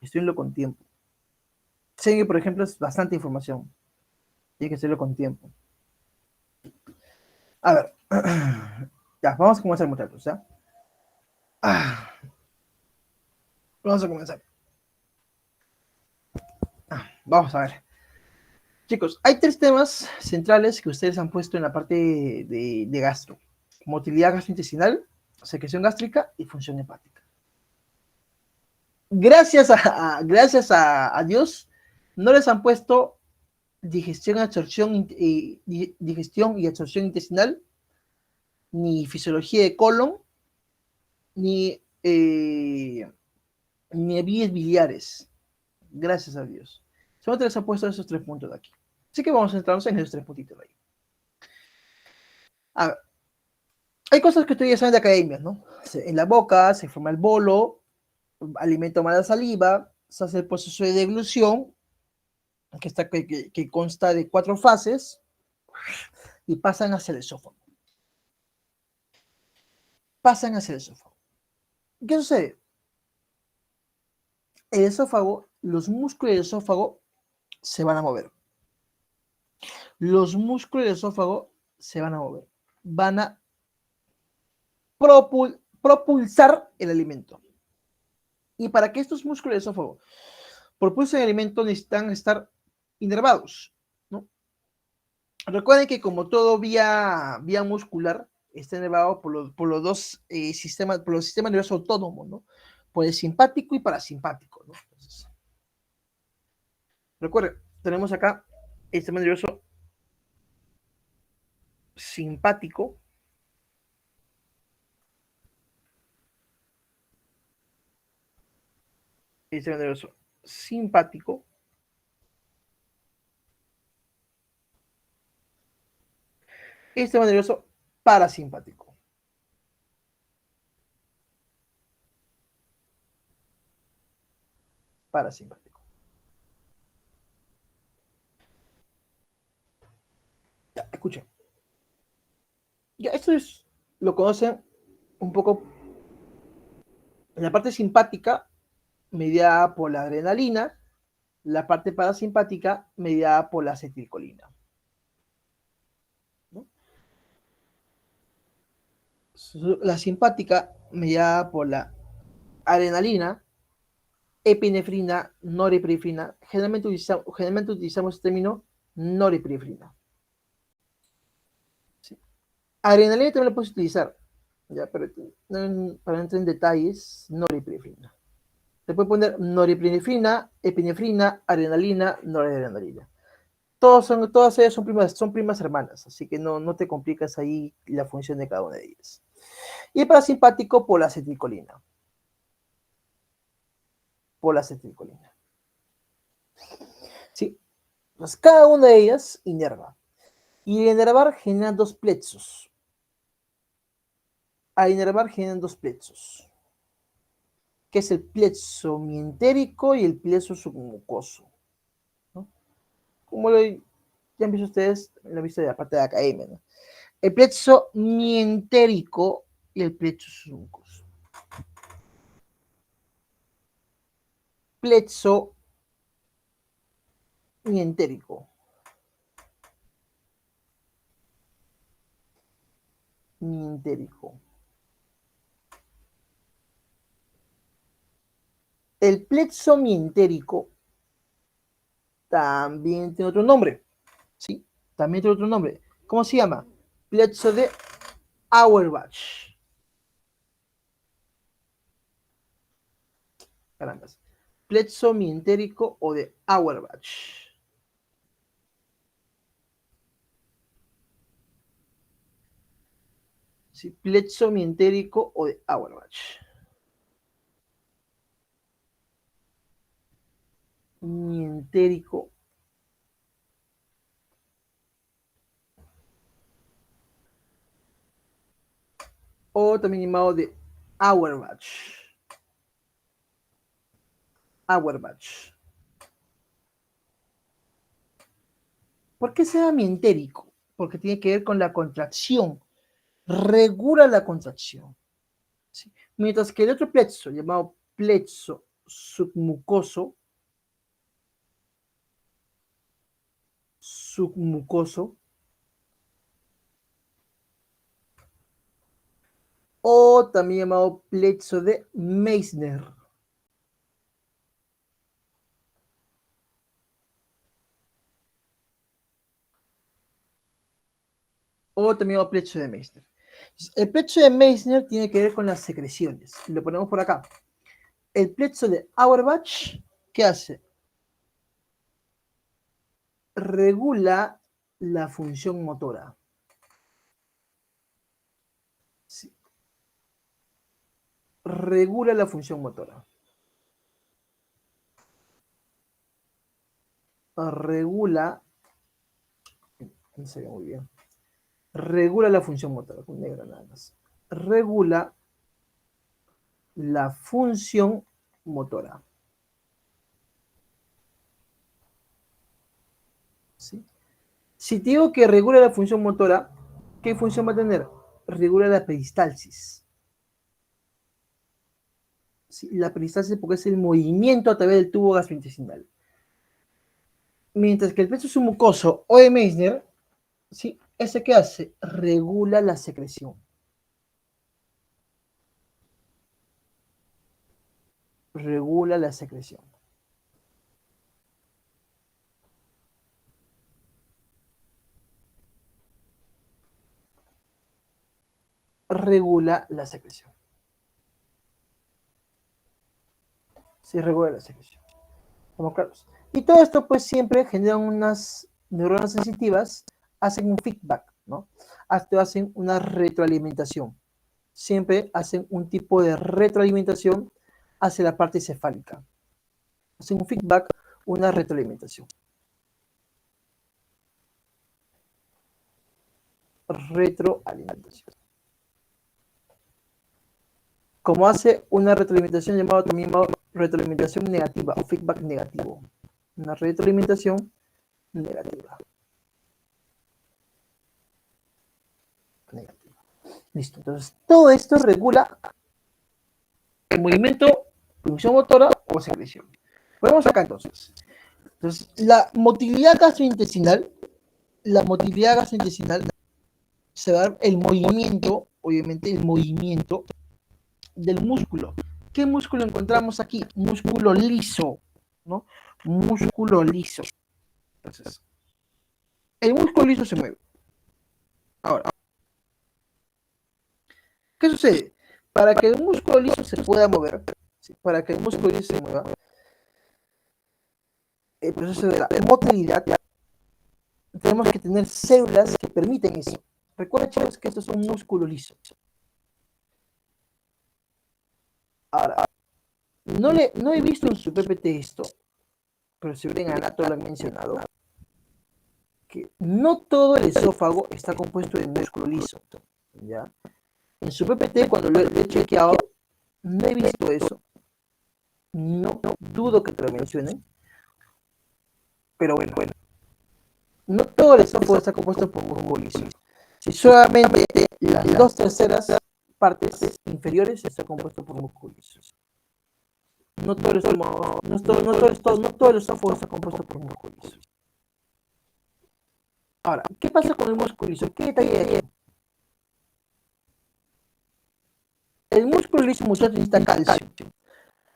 Estudienlo con tiempo. Semio, por ejemplo, es bastante información. Tiene que estudiarlo con tiempo. A ver. Ya, vamos a comenzar, muchachos, ¿ya? Vamos a comenzar. Vamos a ver. Chicos, hay 3 temas centrales que ustedes han puesto en la parte de gastro. Motilidad gastrointestinal, secreción gástrica y función hepática. Gracias a Dios, no les han puesto digestión y absorción intestinal, ni fisiología de colon, ni vías biliares. Gracias a Dios. Solamente les han puesto esos 3 puntos de aquí. Así que vamos a centrarnos en esos 3 puntitos de ahí. A ver, hay cosas que ustedes saben de academia, ¿no? En la boca se forma el bolo, alimento mala saliva, se hace el proceso de deglución, que consta de 4 fases, y pasan hacia el esófago. ¿Qué sucede? El esófago, los músculos del esófago se van a mover. Van a propulsar el alimento. Y para que estos músculos del esófago propulsen el alimento necesitan estar inervados, ¿no? Recuerden que como todo vía muscular está inervado por los sistemas nerviosos autónomos, ¿no? por el simpático y parasimpático, ¿no? Entonces, recuerden, tenemos acá el sistema nervioso simpático, el sistema nervioso simpático, y el sistema nervioso parasimpático. Parasimpático. Ya, escuchen. Ya, esto es, lo conocen un poco en la parte simpática, mediada por la adrenalina, la parte parasimpática, mediada por la acetilcolina. ¿No? La simpática, mediada por la adrenalina, epinefrina, norepinefrina. Generalmente utilizamos el término norepinefrina. ¿Sí? Adrenalina también lo puedes utilizar, ¿ya? Pero para entrar en detalles, norepinefrina. Se puede poner norepinefrina, epinefrina, adrenalina, noradrenalina. Todas ellas son primas hermanas, así que no te complicas ahí la función de cada una de ellas. Y el parasimpático por la acetilcolina. Por la acetilcolina. ¿Sí? Pues cada una de ellas inerva. Y el inervar genera dos plexos. Al inervar generan dos plexos, que es el plexo mientérico y el plexo submucoso, ¿no? Como ya han visto ustedes, lo han visto de la parte de la academia, ¿no? El plexo mientérico y el plexo submucoso. Plexo mientérico. Mientérico. El plexo mientérico también tiene otro nombre. ¿Sí? También tiene otro nombre. ¿Cómo se llama? Plexo de Auerbach. Carambas. Plexo mientérico o de Auerbach. ¿Sí? Plexo mientérico o de Auerbach. Mientérico o también llamado de Auerbach. Auerbach. ¿Por qué se llama mientérico? Porque tiene que ver con la contracción. Regula la contracción. ¿Sí? Mientras que el otro plexo, llamado plexo submucoso, o también llamado plexo de Meissner. O también llamado plexo de Meissner. El plexo de Meissner tiene que ver con las secreciones. Lo ponemos por acá. El plexo de Auerbach, ¿qué hace? Regula la función motora. Sí. Regula la función motora. Regula, no se ve muy bien. Regula la función motora, con negra nada más. Regula la función motora. ¿Sí? Si te digo que regula la función motora, ¿qué función va a tener? Regula la peristalsis. ¿Sí? La peristalsis porque es el movimiento a través del tubo gastrointestinal. Mientras que el plexo submucoso o de Meissner, ¿sí? ¿Ese qué hace? Regula la secreción. Regula la secreción. Regula la secreción. Se regula la secreción. Como claros. Y todo esto pues siempre genera unas neuronas sensitivas, hacen un feedback, ¿no? Hacen una retroalimentación. Siempre hacen un tipo de retroalimentación hacia la parte cefálica. Hacen un feedback, una retroalimentación. Retroalimentación. Como hace una retroalimentación llamada también retroalimentación negativa o feedback negativo. Una retroalimentación negativa. Negativa. Listo. Entonces, todo esto regula el movimiento, función motora o secreción. Vamos acá entonces. Entonces, la motilidad gastrointestinal se va a dar el movimiento, obviamente el movimiento del músculo. ¿Qué músculo encontramos aquí? Músculo liso, ¿no? Músculo liso. Entonces, el músculo liso se mueve. Ahora, ¿qué sucede? Para que el músculo liso se pueda mover, ¿sí? Para que el músculo liso se mueva, el proceso de la motilidad, tenemos que tener células que permiten eso. Recuerden, chicos, que esto es un músculo liso. Ahora, no he visto en su PPT esto, pero si ven Anato lo han mencionado, que no todo el esófago está compuesto de músculo liso, ¿ya? En su PPT, cuando lo he chequeado, no he visto eso. No dudo que te lo mencionen, pero bueno. No todo el esófago está compuesto por músculo liso. Si solamente las 2/3 partes inferiores está compuesto por músculo liso. No todo el esófago está compuesto por músculo liso. Ahora, ¿qué pasa con el músculo liso? ¿Qué detalle hay aquí? El músculo liso, muchachos, necesita calcio.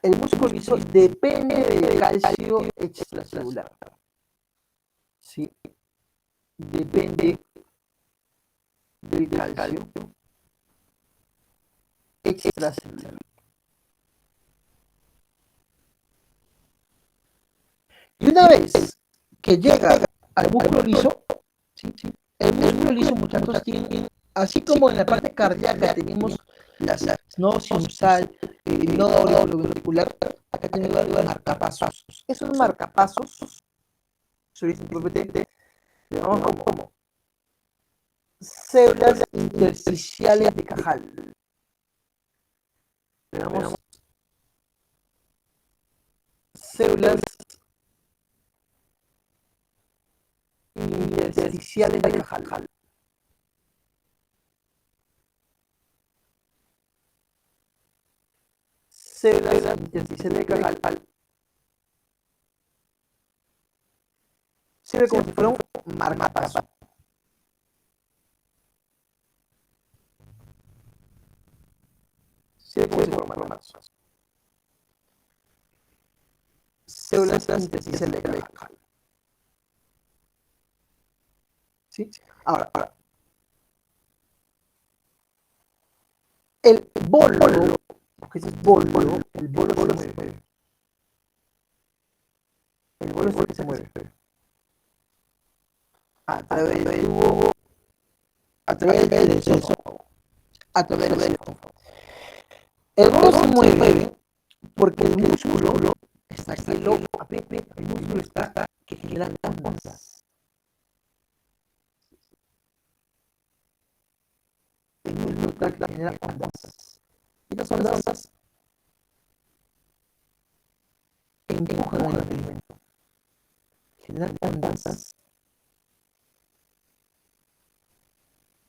El músculo liso depende del calcio extracelular. ¿Sí? Depende del calcio extracelular. Y una vez que llega al músculo liso, ¿sí? El músculo liso, muchachos, tiene, así como en la parte cardíaca tenemos las nodo sinusal, el nodo ventricular, acá tenemos marcapasos. Esos marcapasos, se dicen llamamos como células intersticiales de Cajal. Tenemos células intersticiales de Cajal. Células intersticiales de Cajal. Sirve como si fuera un marcapaso. Sirve como si fuera un marcapaso. Células intersticiales de Cajal. ¿Sí? Ahora, el bolo, porque ese es bolo, el bolo se mueve. El bolo es el que se mueve. A través del tubo, a través del esófago, a través del esófago. El bolo se mueve porque el músculo está aquí, el músculo está que genera ondas. El músculo está que genera ondas. Y las ondas empujan el alimento. Generan ondas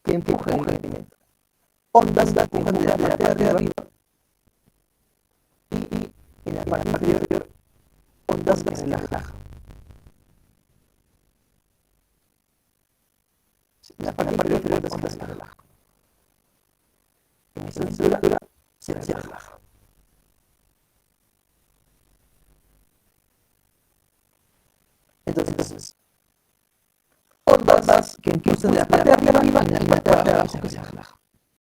que empujan el alimento. Ondas que empujan de la parte de arriba y en la parte inferior ondas que relajan. En la parte inferior ondas que relajan. En esa altura se relaja. Entonces, ondas que impulsan de la parte de arriba y la parte de abajo que se relaja.